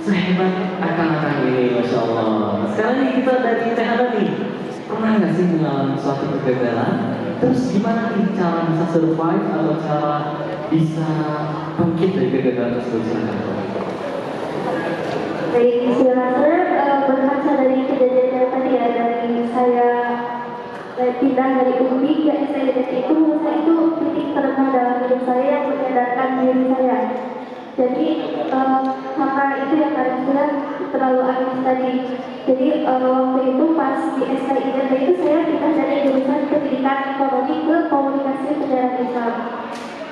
sehebat akang-akang ini, masya Allah. Sekarang nih kita dari THB nih, pernah nggak sih mengalami suatu kegagalan? Terus gimana nih cara bisa survive atau cara bisa bangkit dari kegagalan tersebut? Silakan. Baik, istilahnya berkaca dari kejadian yang tadi ya, dari saya pindah dari UPI ke STDT itu, menurut saya itu titik terendah dalam hidup saya yang menyadarkan diri saya. Jadi karena itu yang tadi sudah terlalu ambis tadi. Jadi waktu itu pas di STIDT itu saya pindah dari jurusan pendidikan ekonomi ke komunikasi penyiaran Islam.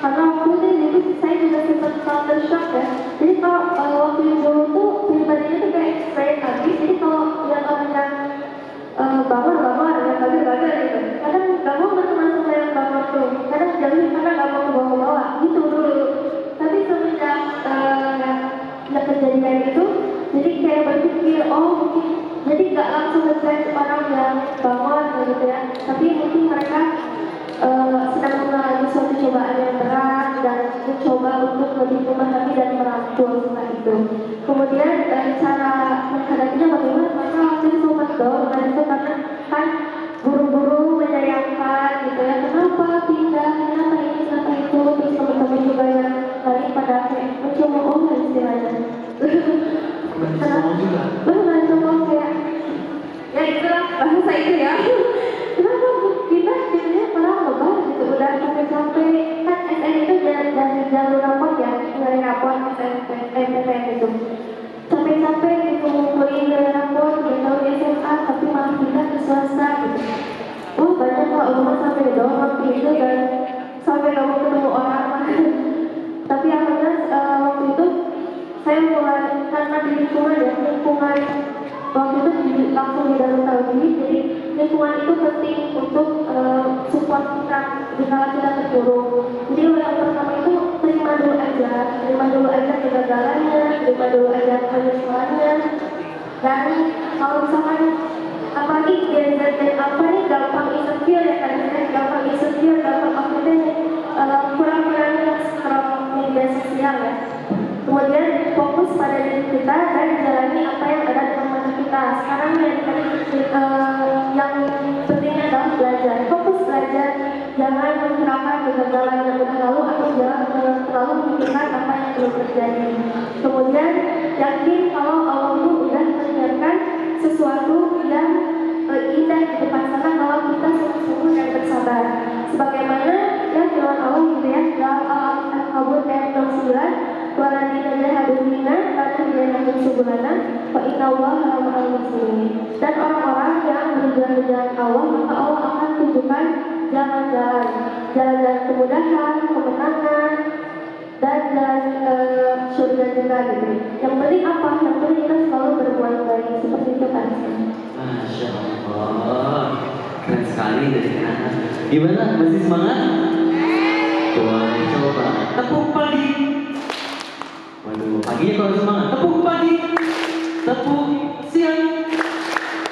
Karena waktu itu saya juga sempat culture shock ya. Jadi kalau waktu itu tuh pribadinya tuh kayak straight habis. Jadi kalau lihat orang yang bangun, yang bagus gitu. Kadang gak mau berteman sama yang bangun tuh. Kadang jauhin karena gak mau ke bawah-bawah gitu dulu. Tapi semenjak yang kejadian itu, jadi kayak berpikir, oh mungkin jadi gak langsung ngejudge orang yang bangun gitu ya. Tapi mungkin mereka sedang mengalami suatu cobaan yang berat dan mencoba untuk lebih memahami dan merangkul setelah itu. Kemudian cara menghadapinya bagaimana? Karena waktu itu sempat down dan itu karena kan buru-buru menyayangkan gitu ya. Kenapa pindah? Kenapa ini? Kenapa itu? Terus teman-teman juga yang lain pada kayak mencoba istilahnya. Mencoba kayak ya itulah bahasa itu ya. Kenapa kita jadinya malah lebar gitu, udah capek-capek kan SN itu dari jalur rapot ya, dari rapot SNMPTN itu capek-capek gitu ngumpulin dari rapot, udah tahu di SMA tapi malah pindah ke swasta gitu. Oh banyak kok rumah sampai doang waktu itu dan sampai gak mau ketemu orang tapi akhirnya waktu itu saya mulai karena di lingkungan waktu itu langsung di dalam tauhid, jadi lingkungan itu penting untuk support kita jika kita terpuruk. Jadi yang pertama itu terima dulu aja kegagalannya, terima dulu aja penyesalannya. Dan kalau misalkan apalagi Gen Z dan apa nih gampang insecure ya kan, gampang insecure, gampang maksudnya kurang-kurangnya scroll media sosial ya. Kemudian fokus pada diri kita dan jalani apa yang ada dalam mata kita. Sekarang yang pentingnya adalah belajar. Fokus belajar, jangan menghiraukan kegagalan yang udah lalu atau jangan terlalu memikirkan apa yang belum terjadi. Kemudian yakin kalau Allah itu udah menyiapkan sesuatu yang indah di depan sana kalau kita sungguh-sungguh dan bersabar. Sebagaimana ya firman Allah gitu ya dalam Al-Ankabut ayat 69. Waladina jahaduna karena dia namun subulana wa inna Allaha ma'al muslimin. Dan orang-orang yang berjalan dengan Allah, maka Allah akan tunjukkan jalan-jalan kemudahan, kemenangan, dan jalan surga juga gitu. Yang penting apa? Yang penting kita selalu berbuat baik seperti itu kan. Masya Allah, keren sekali dari anak. Gimana? Masih semangat? Coba tepuk pagi. Waduh, paginya kalau semangat. Tepuk pagi, tepuk siang,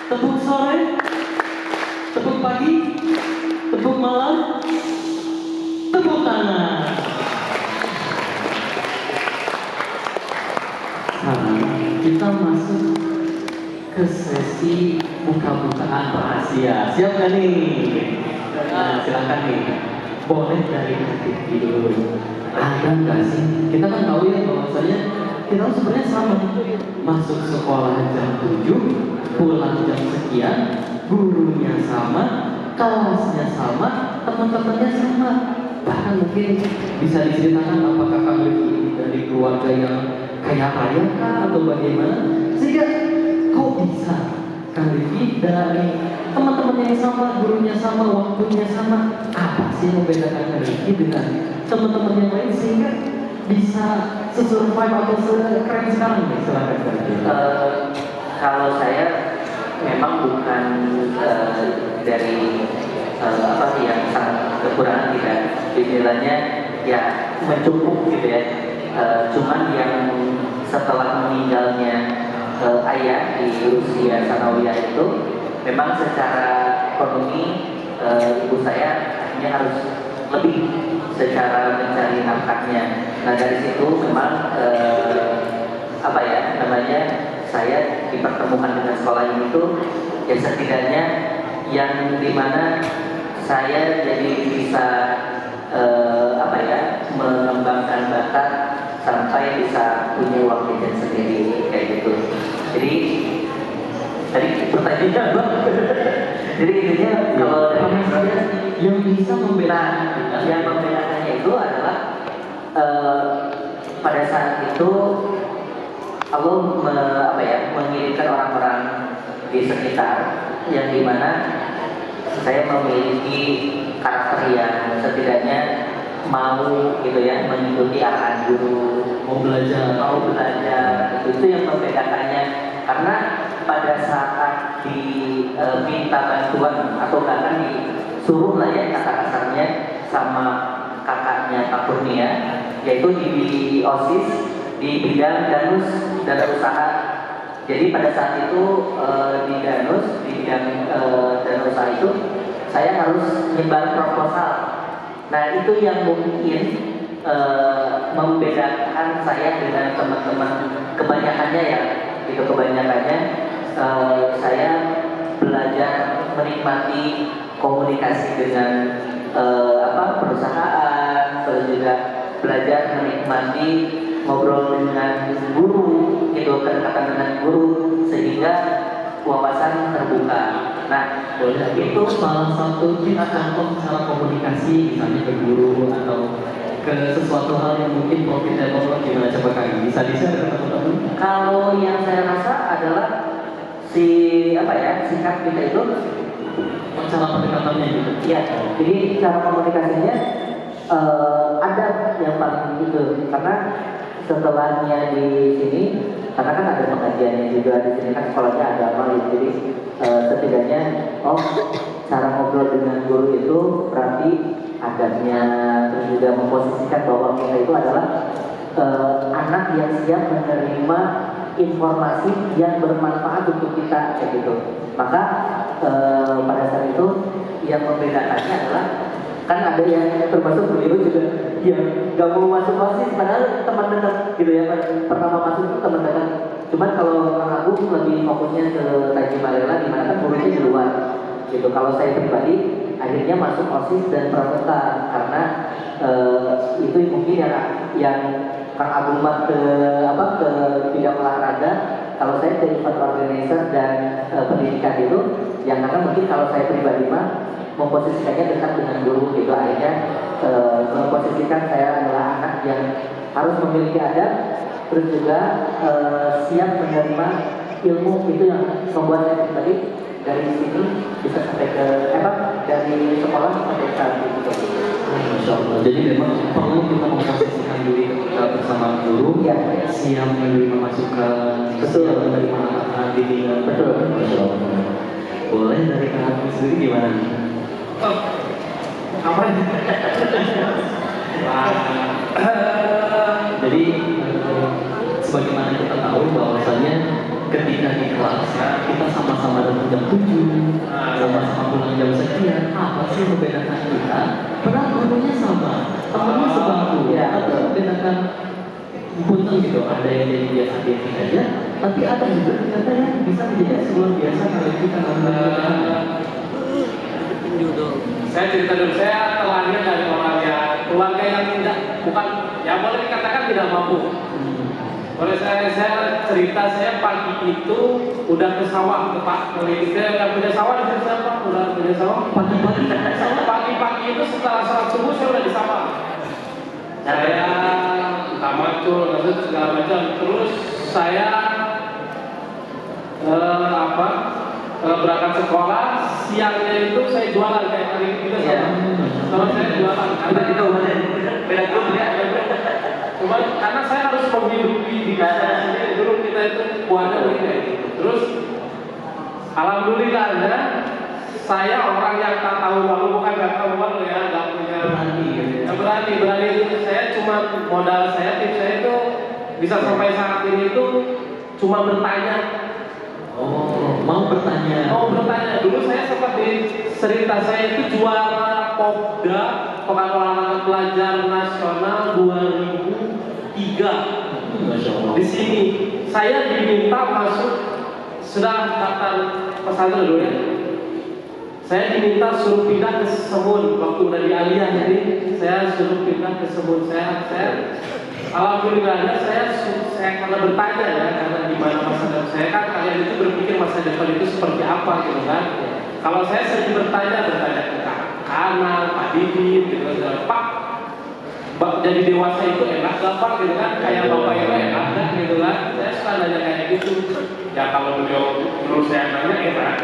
tepuk sore, tepuk pagi, tepuk malam, tepuk tangan. Sekarang kita masuk ke sesi buka-bukaan rahasia. Siap gak nih? Nah, silahkan nih. Boleh dari aktivitas dulu. Ada nggak sih? Kita kan tahu ya bahwasanya kita sebenarnya sama, masuk sekolah jam 7, pulang jam sekian, gurunya sama, kelasnya sama, teman-temannya sama. Bahkan mungkin bisa diceritakan apakah Kang Rifki ini dari keluarga yang kaya raya kah atau bagaimana, sehingga kok bisa Kang Rifki dari teman-temannya yang sama, gurunya sama, waktunya sama, apa sih yang membedakan Kang Rifki dengan teman-teman yang lain sehingga bisa se-survive atau se-keren sekarang nih? Silahkan Kang Rifki. Kalau saya memang bukan dari apa sih yang sangat kekurangan, tidak, istilahnya ya mencukup gitu ya. Cuman yang setelah meninggalnya ayah di usia sanawiyah itu, memang secara ekonomi ibu saya akhirnya harus lebih secara mencari nafkahnya. Nah dari situ memang apa ya namanya, saya dipertemukan dengan sekolah ini tuh ya setidaknya yang dimana saya jadi bisa apa ya mengembangkan bakat sampai bisa punya uang jajan sendiri kayak gitu. Jadi tadi pertanyaannya apa? Jadi intinya kalau dari yang bisa membedakan, yang membedakannya itu adalah pada saat itu Allah apa ya mengirimkan orang-orang di sekitar yang dimana saya memiliki karakter yang setidaknya mau gitu ya mengikuti arahan guru, mau belajar, itu yang membedakannya. Karena pada saat diminta bantuan atau bahkan disuruh lah ya kata-katanya sama kakaknya Pak Kurnia, yaitu di OSIS di bidang danus dan usaha. Jadi pada saat itu di danus, di bidang dan usaha itu saya harus nyebar proposal. Nah itu yang mungkin membedakan saya dengan teman-teman kebanyakannya ya, itu kebanyakannya saya belajar menikmati komunikasi dengan perusahaan, terus juga belajar menikmati ngobrol dengan guru, gitu, kedekatan dengan guru sehingga wawasan terbuka. Nah, itu salah satu contoh cara komunikasi misalnya ke guru atau ke sesuatu hal yang mungkin profitable. Gimana coba Kang? Bisa di-share ke teman-teman? Kalau yang saya rasa adalah sikap kita itu cara pendekatannya gitu. Iya, jadi cara komunikasinya ada yang paling itu, karena setelahnya di sini, karena kan ada pengajiannya juga di sini kan sekolahnya agama gitu, jadi setidaknya cara ngobrol dengan guru itu berarti adabnya, terus juga memposisikan bahwa kita itu adalah anak yang siap menerima informasi yang bermanfaat untuk kita kayak gitu. Maka pada saat itu yang membedakannya adalah kan ada yang termasuk beliau juga yang gak mau masuk OSIS padahal teman dekat gitu ya, pertama masuk itu teman dekat. Cuman kalau Kang Agung lebih fokusnya ke Taji Malela di mana kan gurunya di luar gitu. Kalau saya pribadi akhirnya masuk OSIS dan pramuka karena itu mungkin yang Kang Agung ke bidang olahraga, kalau saya ke event organizer dan pendidikan itu, yang karena mungkin kalau saya pribadi memposisikannya dekat dengan guru gitu, akhirnya memposisikan saya adalah anak yang harus memiliki adab, terus juga siap menerima ilmu. Itu yang membuat saya pribadi dari sini bisa sampai ke dari sekolah sampai ke gitu. Masya Allah. Jadi memang perlu kita memposisikan diri bersama guru, ya, siap menerima masukan, siap menerima arahan bimbingan. Betul. Masya Allah. Boleh dari Kang Agung sendiri gimana? Apa ini? Jadi sebagaimana kita tahu bahwasanya ketika di kelas kita sama-sama datang jam 7, sama-sama pulang jam sekian, apa sih yang membedakan kita? Padahal gurunya sama, temannya sebangku, tapi yang membedakan punten gitu. Ada yang jadi biasa-biasa saja, tapi ada juga ternyata yang bisa menjadi luar biasa kalau kita Saya cerita dulu, saya terlahir dari keluarga yang tidak, bukan, ya boleh dikatakan tidak mampu. Boleh saya cerita, saya pagi itu udah ke sawah, ke Pak Kelly. Saya udah punya sawah di sini, siapa? Udah punya sawah pagi-pagi itu setelah sholat subuh saya udah di sawah. Saya entah macul, segala macam. Terus saya berangkat sekolah, siangnya itu saya jualan kayak hari ini juga sama. Kalau saya jualan, karena Kita beda grup ya. cuma karena saya harus menghidupi di sini. Dulu kita itu buahnya begini. Terus alhamdulillahnya saya orang yang tak tahu malu, bukan gak tahu malu ya, gak punya berani itu. Saya cuma modal saya, tips saya itu bisa sampai saat ini itu cuma bertanya. Mau bertanya. Dulu saya seperti cerita saya itu juara Popda Pekan Olahraga Pelajar Nasional 2003. Masya Allah. Di sini saya diminta masuk, sudah daftar pesantren dulu ya. Saya diminta suruh pindah ke Semun waktu udah di Aliyah, jadi saya suruh pindah ke Semun. Saya alhamdulillahnya saya karena bertanya ya, karena di mana masa depan saya, kan kalian itu berpikir masa depan itu seperti apa gitu kan. Kalau saya sering bertanya ke anak, Pak Didit gitu kan, Pak jadi dewasa itu enak gak Pak gitu kan, kayak Bapak itu enak gak gitu kan. Saya suka nanya kayak gitu. Ya kalau beliau menurut saya nanya enak.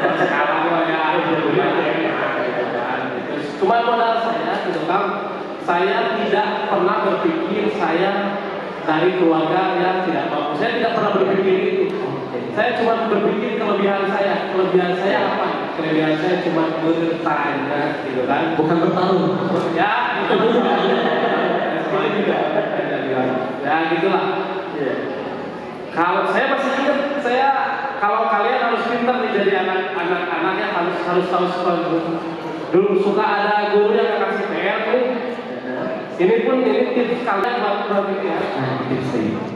Kalau sekarang ya enak gitu kan. Cuma modal saya gitu kan, saya tidak pernah berpikir saya dari keluarga yang tidak mampu. Saya tidak pernah berpikir itu. Saya cuma berpikir kelebihan saya. Kelebihan saya apa? Kelebihan saya cuma bertanya, gitu kan? Bukan bertarung. Ya, itu juga. Ya, gitulah. Kalau saya masih ingat, kalau kalian harus pintar nih jadi anak-anaknya harus tahu sesuatu. Dulu suka ada guru yang kasih PR tuh. Ini tips kalian buat ini ya.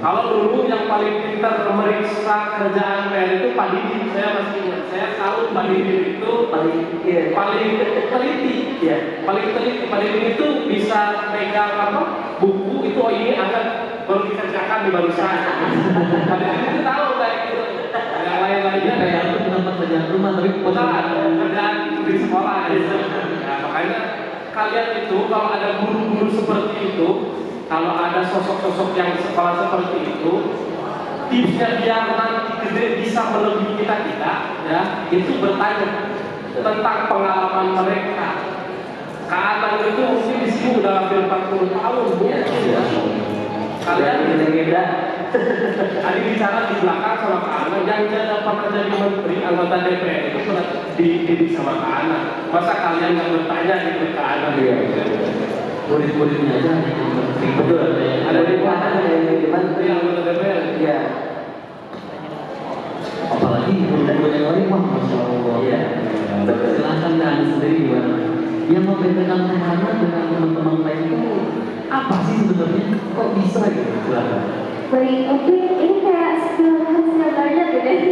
Kalau dulu yang paling pintar memeriksa kerjaan PR itu Pak Didi, saya masih ingat. Saya tahu Pak Didi itu paling teliti. Ya. Paling teliti. Pak Didi itu bisa pegang buku itu, ini akan baru dikerjakan di barisan. Pak Didi itu tahu kayak gitu. Yang lain-lainnya kayak Itu bukan pekerjaan rumah, tapi kerjaan di sekolah. Ya, makanya kalian itu kalau ada guru-guru seperti itu, kalau ada sosok-sosok yang sekolah seperti itu, tipsnya biar nanti gede bisa melebihi kita ya, itu bertanya tentang pengalaman mereka. Kak itu mungkin di sini udah hampir 40 tahun bu. Kalian beda. tadi bicara di belakang sama Kak Ana, yang pernah jadi menteri anggota DPR itu pernah dididik sama Kak Ana. Masa kalian nggak bertanya gitu Kak Ana? murid-muridnya aja yang menteri. Betul. Ada di belakang, ada di Menteri anggota DPR. Iya. Apalagi guru-guru yang lain, wah Masya Allah. Iya. Silahkan dan sendiri gimana? Yang membedakan Tehana dengan teman-teman lain itu apa sih sebenarnya? Kok bisa gitu? Silahkan. Baik, oke, ini kayak skill banyak gitu ya.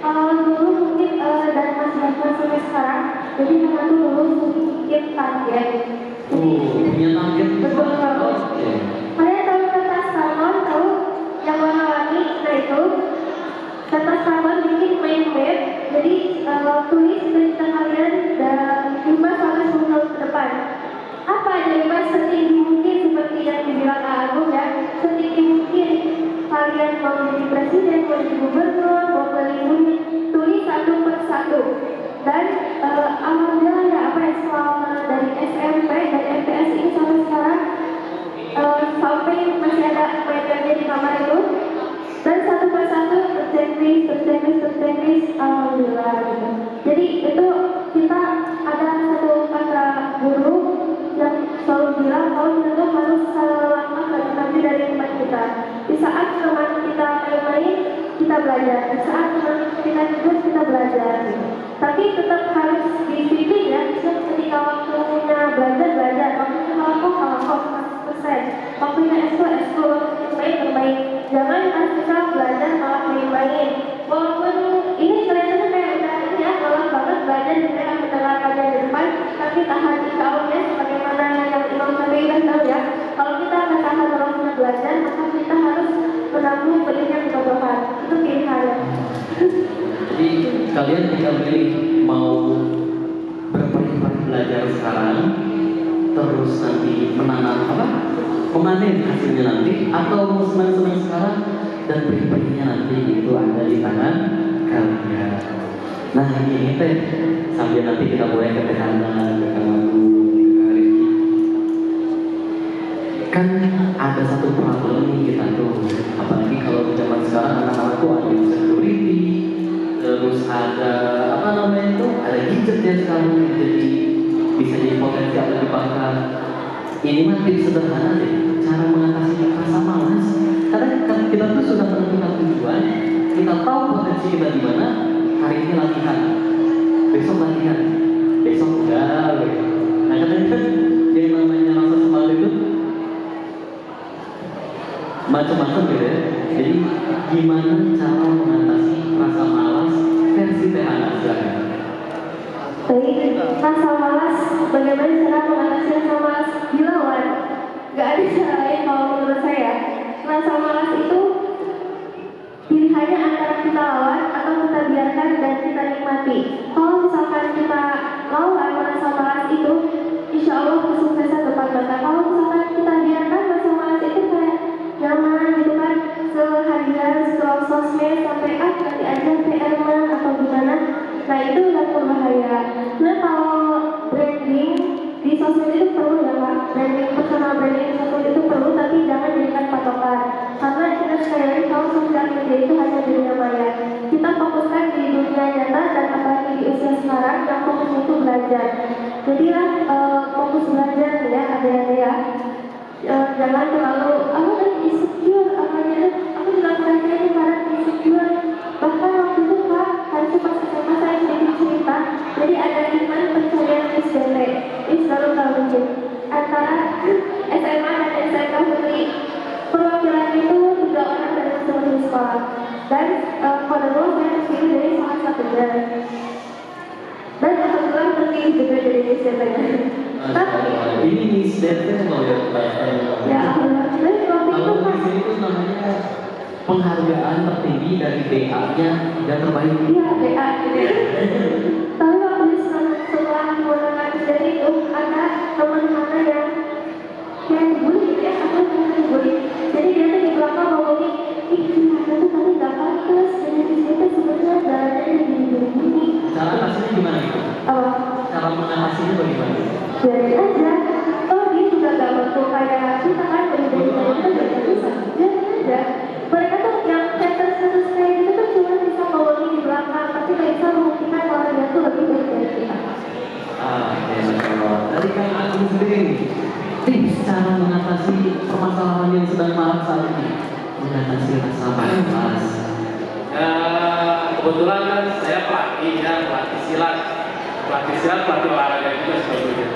Kalau dulu mungkin dari Mas Bapak sampai sekarang, jadi memang dulu bikin target. Punya target. Betul banget. Oke. Kalian tahu kertas karbon, tahu yang warna-warni, nah itu kertas karbon bikin mind map. Jadi tulis cerita kalian dalam 5 sampai 10 tahun ke depan. Apa jadi Mas setinggi mungkin seperti yang dibilang Kak Agung ya, setinggi mungkin kalian mau jadi presiden, mau jadi gubernur, mau melindungi, tulis satu per satu. Dan alhamdulillah ya apa ya, selama dari SMP dan MTS ini sampai sekarang sampai masih ada mainannya di kamar itu, dan satu per satu terteknis, alhamdulillah gitu. Jadi itu kita ada satu kata guru yang selalu bilang kalau kita tuh harus selama lagi dari teman kita. Di saat teman kita main-main, kita belajar. Di saat teman kita tidur, kita belajar. Gitu. Tapi tetap harus disiplin ya. Ketika waktunya belajar, waktunya kalau 100%. Waktunya eskul, bermain. Jangan harus kita belajar malah main-main. Walaupun ini kelihatannya kayak udah ini ya, malah banget belajar dengan beneran pelajaran di depan, tapi tahan insya Allah ya, sebagaimana yang Imam Syafi'i kan tahu ya, kalau kita akan tahan terusnya belajar, maka kita harus menanggung pedihnya kebodohan. Itu pilihannya. Jadi kalian tinggal pilih mau berperi-peri belajar sekarang, terus nanti menanam apa? Memanen hasilnya nanti, atau mau senang-senang sekarang dan peri-perinya nanti itu ada di tangan kalian. Nah ini teh sambil nanti kita mulai ke Tehana, ke Kang Agung, ke Rizky. Kan ada satu problem nih kita tuh, apalagi kalau di zaman sekarang anak-anak tuh ada yang security, terus ada apa namanya itu, ada gadget ya sekarang yang jadi bisa jadi potensial lebih dibakar. Ini mah tips sederhana deh, cara mengatasi rasa malas. Karena kita tuh sudah menentukan tujuan, kita tahu potensi kita di mana. Hari ini latihan, besok latihan, besok enggak. Nah kadang kan yang namanya rasa semangat itu macam-macam gitu ya. Jadi gimana cara mengatasi rasa malas versi Tehana sekarang? Baik, rasa malas, bagaimana cara mengatasi rasa malas? Dilawan. Gak ada cara lain kalau menurut saya. Rasa malas itu pilihannya antara kita lawan atau kita biarkan dan kita nikmati. Kalau misalkan kita lawan rasa malas itu, insya Allah kesuksesan depan mata. Kalau misalkan kita biarkan rasa malas itu kayak nyaman gitu kan, seharian scroll sosmed sampai nanti aja PR mah atau gimana. Nah itu yang berbahaya. Nah kalau branding di sosmed itu perlu ya Pak, branding personal branding di sosmed itu perlu, tapi jangan jadikan patokan. Karena kita sekali lagi kalau sosial media itu hanya dunia maya. Kita fokuskan di dunia nyata dan apalagi di usia sekarang yang fokus itu belajar. Jadi fokus belajar ya ada ya. Jangan terlalu aku kan insecure, aku dilakukan ini karena insecure. Bahkan waktu itu Pak, harusnya pas SMA saya sedikit cerita. Jadi ada iman pencarian SDT, Isdarul Tauhid, antara SMA dan SMK Putri. Perwakilan itu 3 orang dari masing-masing sekolah. Dan pada dulu saya terpilih dari salah satunya. Dan alhamdulillah terpilih juga dari SDT-nya. Tapi ini Miss Dete loh ya. ya alhamdulillah. Dan waktu itu Kalau Pak, di sini itu namanya penghargaan tertinggi dari BA-nya yang terbaik. iya BA gitu. Tapi waktu setelah kemenangan dari itu ada teman mana yang dibully gitu ya, aku yang dibully. Jadi dia tuh di belakang ngomongin, ih ternyata tuh tadi gak pantas, jadi di situ sebenarnya jalannya gini-gini. Cara kasihnya gimana itu? Apa? Cara mengatasinya bagaimana? Biarin aja. Oh dia juga gak bentuk kayak kita kan beri-beri kita juga bisa. Biarin aja. Mereka tuh yang status kayak gitu tuh cuma bisa ngomongin di belakang, tapi gak bisa membuktikan kalau dia tuh lebih baik dari kita. Oke, Masya Allah. Dari Kang Agung sendiri nih, tips cara mengatasi permasalahan yang sedang marak saat ini, mengatasi rasa malas. Kebetulan kan saya pelatih ya, pelatih silat, pelatih olahraga juga sebetulnya.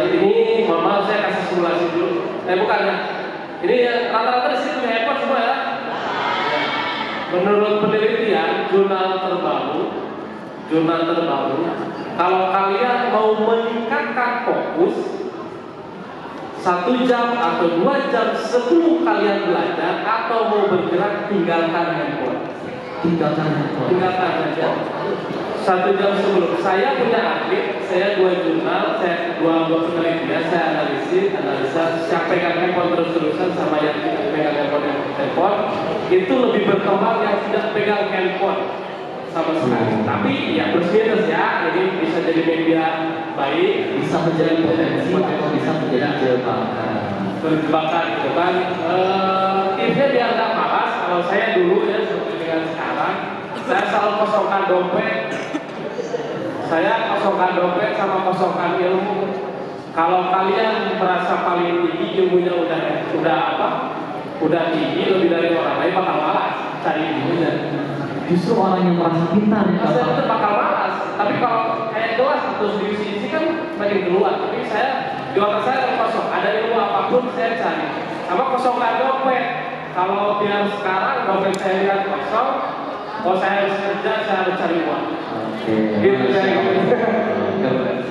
Ini mohon maaf saya kasih simulasi dulu. Bukan ya. Ini rata-rata di situ handphone semua ya. Menurut penelitian jurnal terbaru, kalau kalian mau meningkatkan fokus 1 jam atau 2 jam sebelum kalian belajar atau mau bergerak, tinggalkan handphone. Tinggalkan aja. 1 jam sebelum. Saya punya atlet, saya 2 jurnal, saya 2 penelitian, saya analisa yang pegang handphone terus-terusan sama yang tidak pegang handphone itu lebih berkembang yang tidak pegang handphone sama sekali. Tapi ya plus minus ya, ini bisa jadi media baik, Bisa menjadi potensi atau bisa menjadi jebakan gitu kan. Tipsnya biar nggak malas. Kalau saya dulu ya seperti dengan sekarang, saya selalu kosongkan dompet. Saya kosongkan dompet sama kosongkan ilmu. Kalau kalian merasa paling tinggi ilmunya udah tinggi lebih dari orang lain, bakal malas cari ilmunya. Justru orang yang merasa pintar ya. Saya itu bakal malas. Tapi kalau kayak gelas terus diisi kan makin keluar. Tapi saya di otak saya kosong. Ada ilmu apapun saya cari. Sama kosongkan dompet. Kalau biar sekarang dompet saya lihat kosong, kalau saya harus kerja, saya harus cari uang. Oke. Gitu saya.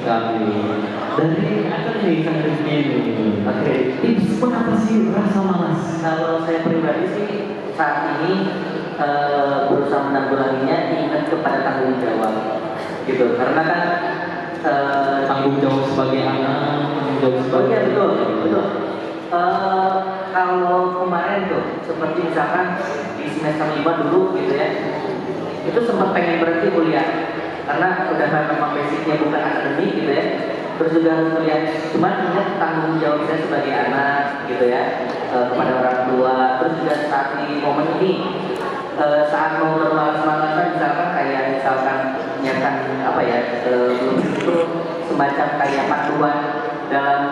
sekali. Dari apa nih Kang Rizky ini? Oke, tips mengatasi rasa malas. Kalau saya pribadi sih saat ini berusaha menanggulanginya ingat kepada tanggung jawab gitu, karena kan Tanggung jawab sebagai anak, tanggung jawab oh sebagai iya betul betul. Kalau kemarin tuh seperti misalkan di semester 5 dulu gitu ya, itu sempat pengen berhenti kuliah karena udah memang basicnya bukan akademik gitu ya, terus juga harus kuliah, cuman ingat tanggung jawab saya sebagai anak gitu ya, kepada orang tua. Terus juga saat di momen ini, saat mau bermalas-malasan misalkan menyiapkan apa ya, belum itu semacam kayak panduan dalam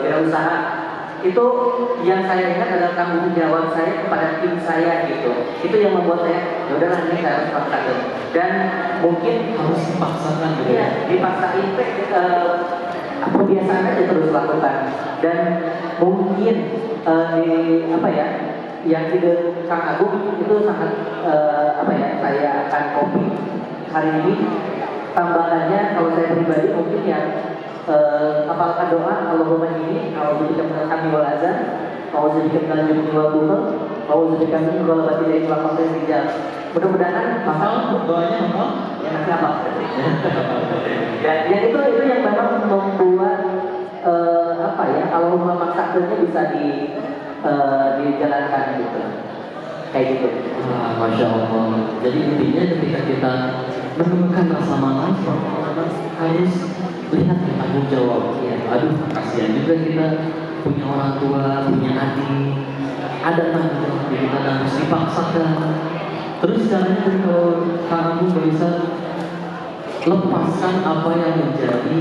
wirausaha, itu yang saya ingat adalah tanggung jawab saya kepada tim saya gitu. Itu yang membuat saya ya udahlah ini saya harus paksakan, dan mungkin harus dipaksakan gitu ya. dipaksain kebiasaan aja terus lakukan. Dan mungkin di apa ya, yang ide Kang Agung itu sangat apa ya, saya akan copy hari ini. Tambahannya kalau saya pribadi mungkin yang apalkan doa Allahumma ini a'udzubika minal hammi wal azan, a'udzubika minal jubni wal bukhl, a'udzubika min ghalabati da'i wal qahri rijal. Mudah-mudahan Hafal doanya hafal? yang nanti apa? Ya itu yang memang membuat apa ya, kalau memaksakannya bisa dijalankan gitu, kayak gitu. Masya Allah. Jadi intinya ketika kita menemukan rasa malas, harus lihat tanggung jawab. Ya, aduh, kasihan juga kita punya orang tua, punya adik, ada tanggung jawab kita dan harus dipaksakan. Terus caranya kan kalau kamu bisa lepaskan apa yang menjadi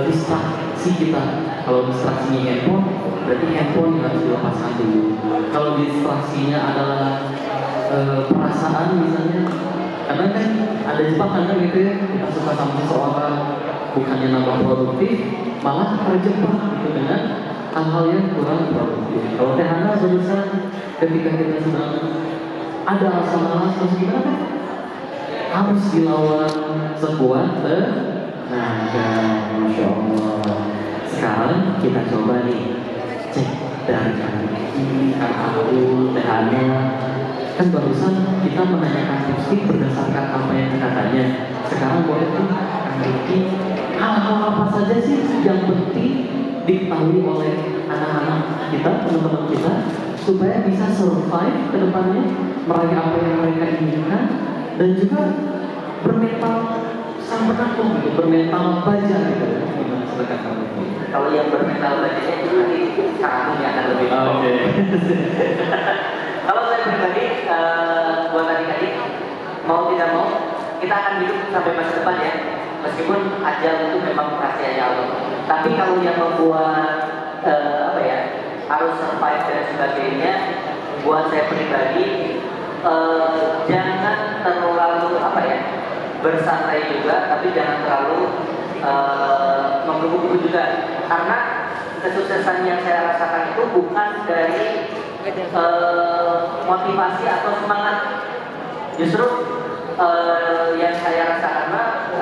distraksi kita. Kalau distraksinya handphone, berarti handphone yang harus dilepaskan dulu. Kalau distraksinya adalah perasaan misalnya, karena kan ada jebakan kan gitu ya, kita suka sama seseorang, bukannya nambah produktif, malah terjebak gitu dengan hal-hal yang kurang produktif. Kalau Teh Hana barusan ketika kita sedang ada rasa malas, terus gimana kan? Harus dilawan sekuat tenaga. Masya Allah. Sekarang kita coba nih cek dari Kang Agung, Teh Hana. Kan barusan kita menanyakan tips berdasarkan apa yang katanya. Sekarang boleh tuh Kang Riki, hal-hal apa saja sih yang penting diketahui oleh anak-anak kita, teman-teman kita, supaya bisa survive ke depannya, meraih apa yang mereka inginkan, dan juga bermental sang penakluk gitu, bermental baja gitu. Kalau yang bermental bajanya itu nanti Kang Agung yang akan lebih Oke. Kalau saya pribadi, buat adik-adik, mau tidak mau, kita akan hidup sampai masa depan ya. Meskipun ajal itu memang rahasianya Allah. Tapi kalau yang membuat apa ya, harus survive dan sebagainya, buat saya pribadi, jangan terlalu apa ya, bersantai juga, tapi jangan terlalu menggebu-gebu juga. Karena kesuksesan yang saya rasakan itu bukan dari motivasi atau semangat. Justru yang saya rasakan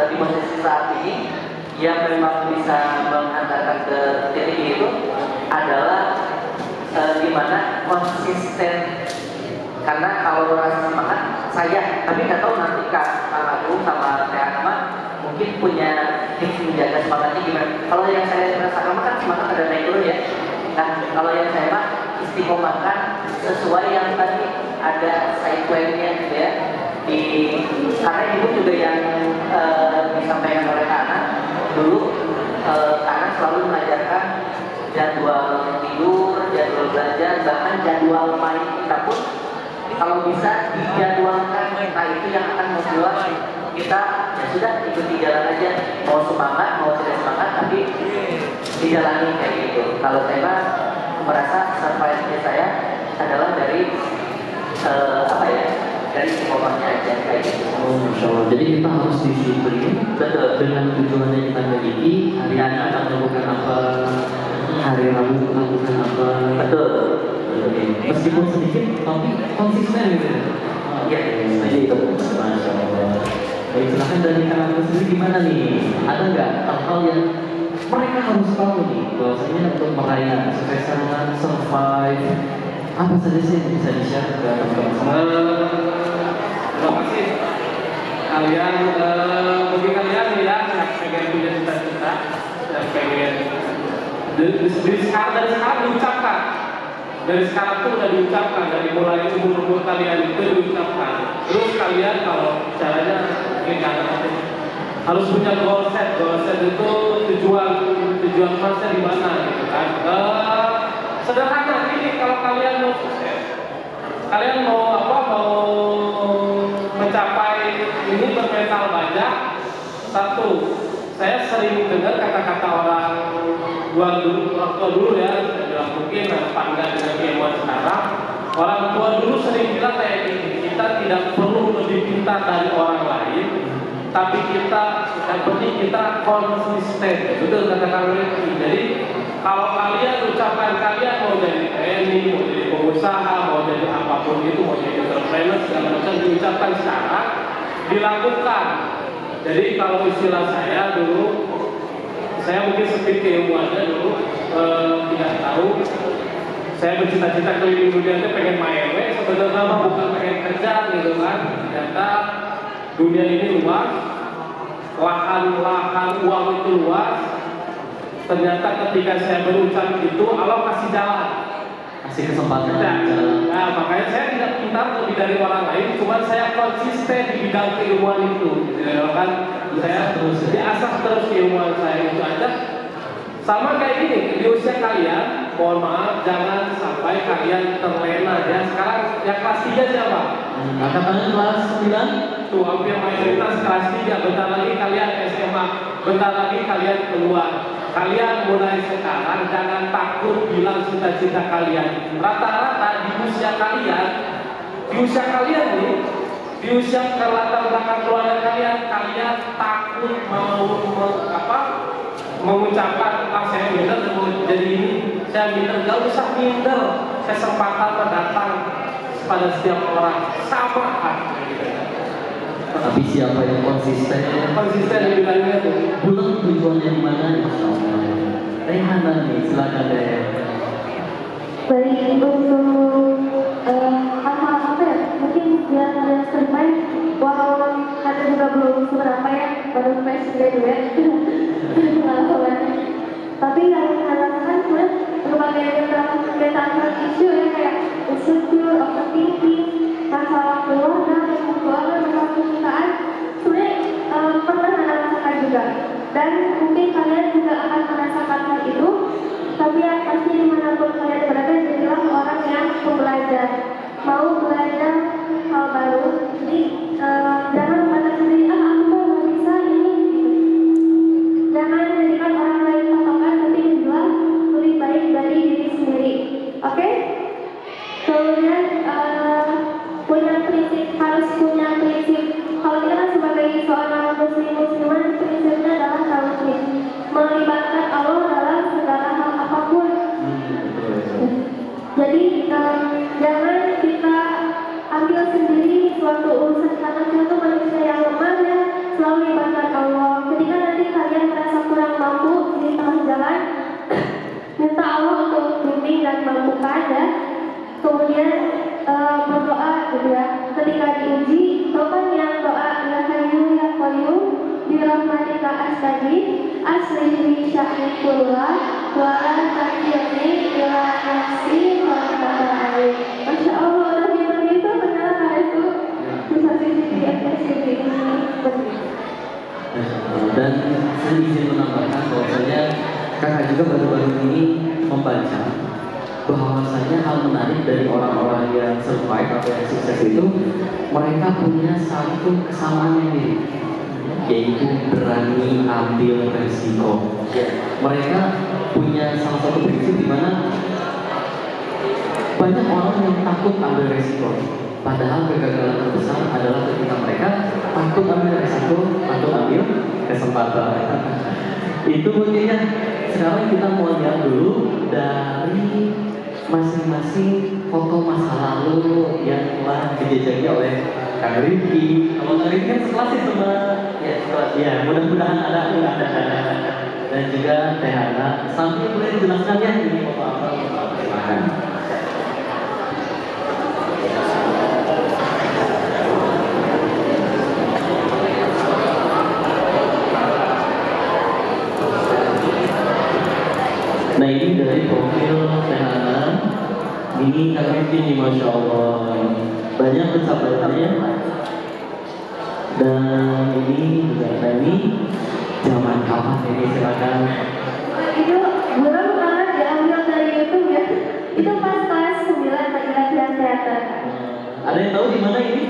di posisi saat ini yang memang bisa menghantarkan ke titik itu adalah di mana konsisten. Karena kalau rasa semangat saya, tapi nggak tahu nanti Kak Agung sama Teh Hana mungkin punya tips menjaga semangatnya gimana. Kalau yang saya rasakan kan semangat ada naik turun ya. Nah kalau yang saya mah istiqomahkan sesuai yang tadi ada side plan-nya gitu ya. Karena ibu juga yang disampaikan oleh Kak Ana dulu, Ana selalu mengajarkan jadwal tidur, jadwal belajar, bahkan jadwal main kita pun kalau bisa dijadwalkan. Nah itu yang akan membuat kita ya sudah ikuti jalan aja, mau semangat mau tidak semangat tapi dijalani kayak gitu. Kalau saya merasa surprise-nya saya adalah dari apa ya, dari istiqomahnya aja kayak gitu. Oh, Masya Allah. Jadi kita harus disiplin. Betul. Dengan tujuannya kita memiliki hari ini akan melakukan apa, hari Rabu melakukan apa. Betul. Meskipun sedikit, tapi konsisten gitu. Iya, Jadi itu. Masya Allah. Baik, silakan dari kalian sendiri gimana nih? Ada nggak hal-hal yang mereka harus tahu nih bahwasanya untuk meraih kesuksesan, survive, apa saja sih yang bisa di-share ke teman-teman semua? Terima kasih kalian, mungkin kalian ya yang pengen punya cita-cita dan pengen dari sekarang diucapkan, dari sekarang tuh udah diucapkan, dari mulai umur kalian itu diucapkan. Terus kalian kalau caranya ini harus punya goal set itu tujuan masnya di mana gitu kan. Sederhana ini, kalau kalian mau sukses, kalian mau mencapai ini bermental banyak. Satu, saya sering dengar kata-kata orang tua dulu ya, saya bilang mungkin panggil dengan keilmuan sekarang. Orang tua dulu sering bilang kayak gini, kita tidak perlu lebih pintar dari orang lain, tapi yang penting kita konsisten. Betul kata kalian. Jadi kalau kalian ucapan kalian mau jadi TNI, mau jadi pengusaha, mau jadi apapun itu, mau jadi entrepreneur, segala macam diucapkan sekarang, dilakukan. Jadi kalau istilah saya dulu, saya mungkin sedikit keilmuannya dulu, tidak tahu. Saya bercita-cita keliling dunia itu pengen main, sebenarnya bukan pengen kerja gitu kan. Ternyata dunia ini luas, lahan uang itu luas. Ternyata ketika saya berucap itu, Allah kasih jalan, Kasih kesempatan. Nah, makanya saya tidak pintar lebih dari orang lain, cuma saya konsisten di bidang keilmuan itu, ya kan? Saya terus diasah terus keilmuan saya itu aja. Sama kayak gini, di usia kalian, mohon maaf, jangan sampai kalian terlena ya. Sekarang yang kelas 3 siapa? Angkat tangan kelas 9. Tuh, hampir mayoritas kelas 3. Bentar lagi kalian SMA, bentar lagi kalian keluar. Kalian mulai sekarang jangan takut bilang cita-cita kalian. Rata-rata di usia kalian nih, di usia latar belakang keluarga kalian takut mengucapkan saya minder mau jadi ini, saya minder. Gak usah minder, kesempatan datang pada setiap orang sama Tapi siapa yang konsisten di bidangnya tuh. pulang tujuannya di mana, insya Allah. Rehana nih, silakan deh. Baik, untuk apa ya, mungkin yang survive, walau ada juga belum seberapa ya, baru fresh graduate pengalaman. Tapi yang mengatakan sebenarnya berbagai mental isu ya, kayak insecure, overthinking, masalah keluarga, masalah percintaan, sebenarnya pernah Anda rasakan juga. Dan mungkin kalian juga akan merasakan hal itu. Tapi yang pasti dimanapun kalian berada, jadilah orang yang pembelajar, mau belajar hal baru. Jadi jangan membatasi diri, aku nggak bisa ini. Jangan jadikan orang lain patokan, tapi jadilah lebih baik dari diri sendiri. Oke? Kemudian harus punya prinsip. Kalau kita kan sebagai seorang musliman, prinsipnya adalah tauhid, melibatkan Allah dalam segala hal apapun. Jadi jangan kita ambil sendiri suatu urusan, karena kita itu manusia yang lemah ya, selalu melibatkan Allah. Ketika nanti kalian merasa kurang mampu di tengah jalan, minta Allah untuk bimbing dan mampukan ya. Kemudian berdoa gitu ya. Ketika diuji, doanya doa ya Hayyu ya Qayyum birahmatika astajib aslih li sya'ni kullah wa la takilni ila nafsi wa ta'ala. Masya Allah, udah gitu ternyata itu bisa sisi ini. Dan saya izin menambahkan bahwasanya kakak juga baru-baru ini membaca bahwasanya hal menarik dari orang-orang yang survive atau yang sukses itu, mereka punya satu kesamaan yang mirip, yaitu berani ambil resiko. Mereka punya salah satu prinsip di mana banyak orang yang takut ambil resiko, padahal kegagalan terbesar adalah ketika mereka takut ambil resiko atau ambil kesempatan. Itu mungkinnya. Sekarang kita mau lihat dulu dari masing-masing foto masa lalu yang telah dijajaki oleh Kang Rifki. Kalau Kang Rifki kan sekelas ya sama Ya, sekelas. ya mudah-mudahan ada. Dan juga Teh Hana. Sampai boleh dijelaskan ya ini foto apa? Silakan. Nah ini dari profil Teh Hana. Ini Kang Rifki nih, Masya Allah. Banyak pencapayannya. Dan ini juga tadi zaman kapan ini silakan. Itu bukan banget diambil dari YouTube ya. Itu pas kelas 9 lagi latihan teater. Ada yang tahu di mana ini?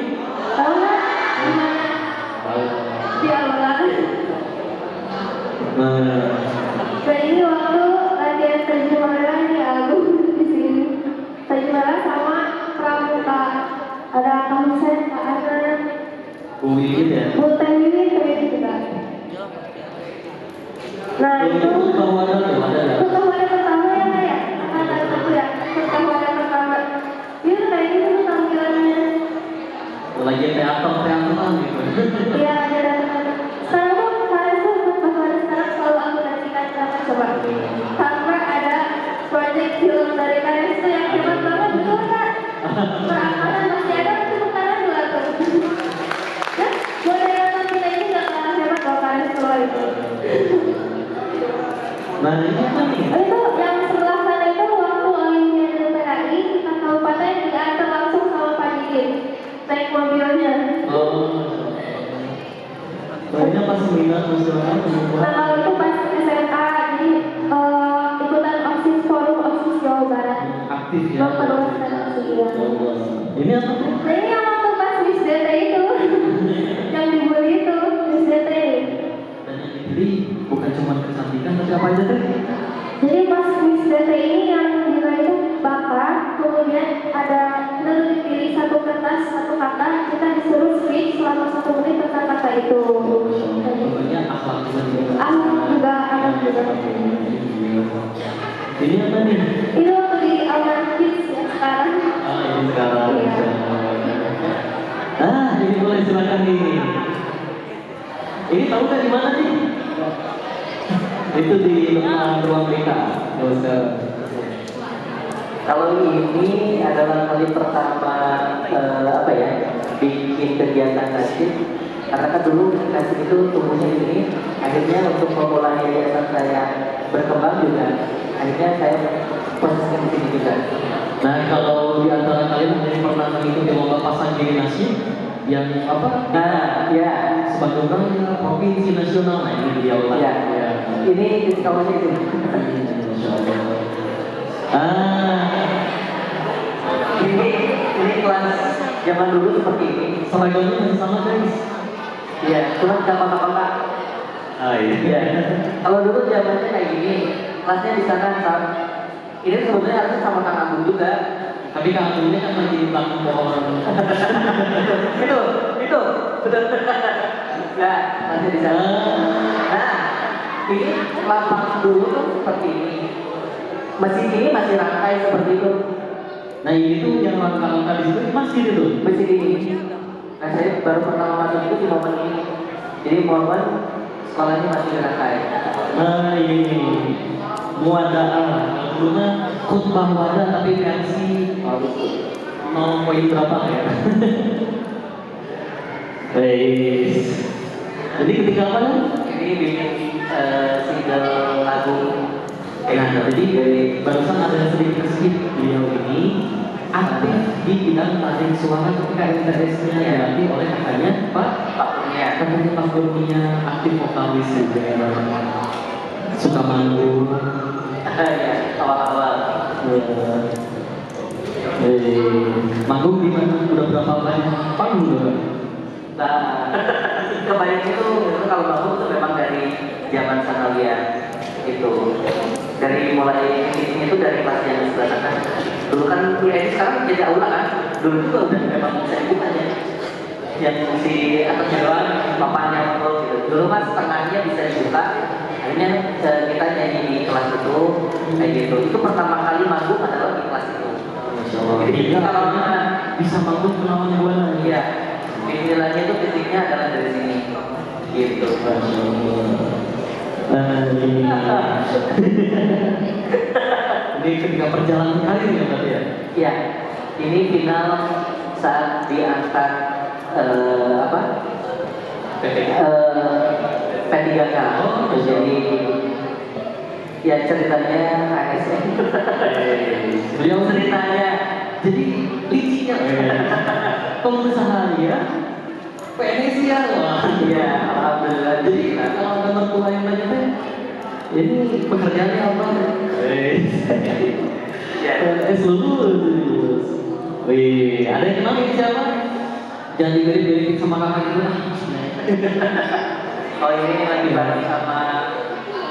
Tahu nggak? Di mana? Di Aula. Nah, Dan ini waktu latihan terjemahan di album di sini. Terjemahan sama pramuka. Ada Kamsen, Kak Ana, Bu Wiwit ya. Bu Teh Wiwit juga. Nah itu Bahwa ada ya. pertemuan pertama ya kayak angkatan satu ya, pertemuan pertama. Itu kayak gitu tuh tampilannya. Lagi teateran gitu. Iya ada. Sekarang tuh kalian tuh pertemuan sekarang selalu aku nantikan kenapa coba. Sampai ada project film dari kalian itu yang hebat banget betul kan? Perangkatan masih ada tepuk tangan dulu tuh. Ya, boleh nonton kita ini nggak kalah hebat kalau kalian semua itu. Nah ini apa nih? Itu yang sebelah sana itu waktu Olimpiade PKI kita kabupaten diantar langsung sama Pak Didin naik mobilnya. Banyak pas seminar musyawarah Nah pengumpulan kalau itu pas SMA jadi ikutan OSIS forum OSIS Jawa Barat. aktif ya. Memperluaskan OSIS ya. Ini apa nih? Nah ini yang waktu pas Miss DT itu yang dibully itu Miss DT. Dan yang dibeli bukan cuma kecantikan tapi apa aja teh? Jadi pas Miss DT ini yang dia itu bakar, kemudian ada dipilih satu kertas, satu kata, kita disuruh speech selama 1 menit tentang kata itu. Pokoknya akhlak juga. Juga ada juga. Ini apa nih? Itu waktu di Alman Kids ya sekarang. Ah ini sekarang. Iya. Ah ini boleh silakan nih. Ini tahu nggak di mana nih? Itu di ruang BK. Nggak usah. Kalau ini adalah kali pertama apa ya, bikin kegiatan nasib. Karena kan dulu nasib itu tumbuhnya di sini. Akhirnya untuk memulai yayasan saya berkembang juga. Akhirnya saya posisikan di sini juga. Nah kalau di antara kalian ada yang pernah mengikuti lomba pasang diri nasib yang apa? Nah, ya, Sebagai orang provinsi nasional, nah ini dia ulang. ya, ini kawannya itu. Ini kelas zaman dulu seperti ini. Seragamnya masih sama guys. Iya, cuma nggak kotak-kotak. Ah iya. Iya. Kalau dulu zamannya kayak gini, kelasnya di sana Sam. Ini sebenarnya harusnya sama Kang Agung juga. Tapi Kang Agung ini kan lagi di belakang pohon. itu, betul. Nah, masih di sana. Nah, ini lapangan dulu tuh seperti ini. Mesin ini masih rangkai seperti itu. Nah ini tuh yang langkah-langkah di situ masih itu. Mesin ini. Nah, saya baru pertama masuk itu di momen ini. Jadi momen sekolahnya masih dirangkai. Nah ini muadaah. Dulunya khutbah wadah tapi versi 0 poin berapa ya? Baik. Jadi ketika apa nih? Ini bikin single lagu. Nah, jadi barusan ada sedikit beliau ini aktif di bidang tarik suara ketika MTS-nya dilatih oleh kakaknya Pak Waktunya. kakaknya Pak Kurnia aktif vokalis juga suka manggung. Ya, awal-awal. Manggung di mana? Udah berapa banyak panggung udah? Nah, kebanyakan itu kalau manggung itu memang dari zaman Sanalia itu. Dari mulai ini itu dari kelas yang sebelah sana. Dulu kan ini sekarang jadi aula kan. Dulu juga udah memang bisa dibuka ya. Yang si atasnya doang, papannya gitu. Dulu mas setengahnya bisa dibuka. Akhirnya kita nyanyi di kelas itu kayak gitu. Itu pertama kali manggung adalah di kelas itu. Masya Allah. Jadi Iya, kalau bisa manggung kenalan buana. iya. Istilahnya itu titiknya adalah dari sini. Gitu. Ini ketika perjalanan karir ya berarti ya? Iya, ini final saat diangkat apa? P3K. Jadi ya ceritanya ASN. Beliau Ceritanya jadi licinnya pengusaha ya PNS ya wah. iya, alhamdulillah. Jadi kalau ada mertua yang banyak teh ini pekerjaannya apa? Ya. PNS lulus. Wih, ada yang kenal ini siapa? Jangan dimirip-miripin sama kakak gitu lah. Oh ini lagi bareng sama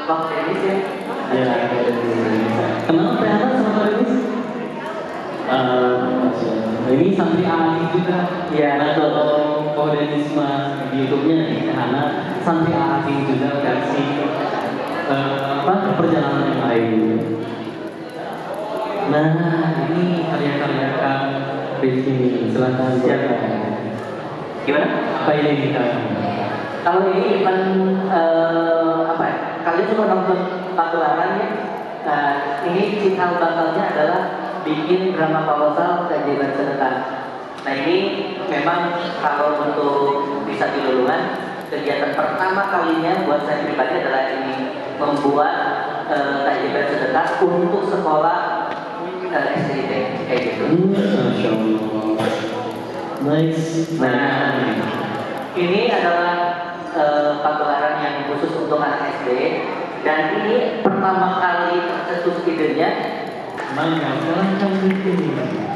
Bang Denis ya? Ya, kenal PNS sama Pak Denis? Ini santri Ali juga. Iya, betul. Kalau Denis mah di YouTube-nya nih, karena santri Ali juga versi perjalanan yang lain. Nah, ini karya-karya Kang Rizky, silakan siapa? Gimana? Apa ini kita? Kalau ini event apa ya? Kalian cuma nonton pagelaran ya? Ini cikal bakalnya adalah bikin drama kolosal keajaiban sedekah. Nah ini memang kalau untuk bisa diluluhan, kegiatan pertama kalinya buat saya pribadi adalah ini membuat keajaiban sedekah untuk sekolah SDIT kayak gitu. Masya Allah. Nice. Nah ini adalah pagelaran yang khusus untuk anak SD dan ini pertama kali tercetus idenya.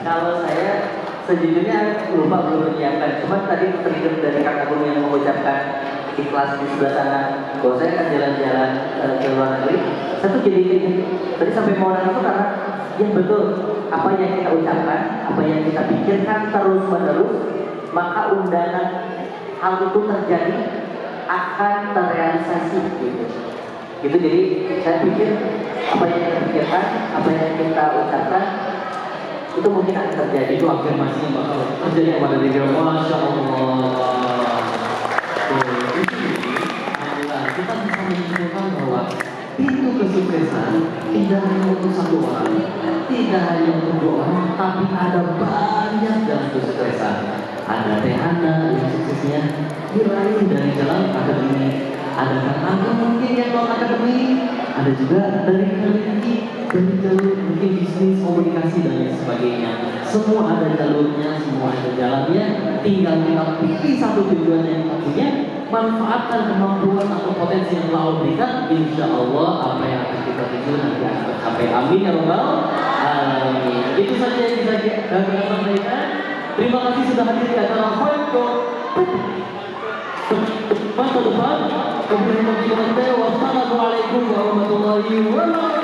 Kalau saya sejujurnya lupa belum menyiapkan, cuma tadi terhidup dari Kang Agung yang mengucapkan di kelas di sebelah sana bahwa saya akan jalan-jalan ke luar negeri. Saya tuh jadi tadi sampai mau nanya itu karena ya betul apa yang kita ucapkan, apa yang kita pikirkan terus menerus, maka undangan hal itu terjadi akan terrealisasi gitu. Gitu jadi saya pikir apa yang kita pikirkan, apa yang kita ucapkan itu mungkin akan terjadi. Itu afirmasi yang bakal terjadi kepada diri kita. Masya Allah. Kita bisa menyimpulkan bahwa pintu kesuksesan tidak hanya untuk satu orang, tidak hanya untuk dua orang, tapi ada banyak dalam kesuksesan. Ada Tehana yang suksesnya diraih dari jalan akademik, ada Kang Agung mungkin yang non akademik, ada juga dari Rizky dari jalur mungkin bisnis, komunikasi dan lain sebagainya. Semua ada jalurnya, semua ada jalannya. Tinggal kita pilih satu tujuan yang kita punya, manfaatkan kemampuan atau potensi yang Allah berikan. Insya Allah apa yang akan kita tuju nanti akan tercapai. Amin ya Rabbal alamin. Itu saja yang bisa kita sampaikan. Terima kasih sudah hadir di acara Foto depan. Wassalamualaikum warahmatullahi wabarakatuh.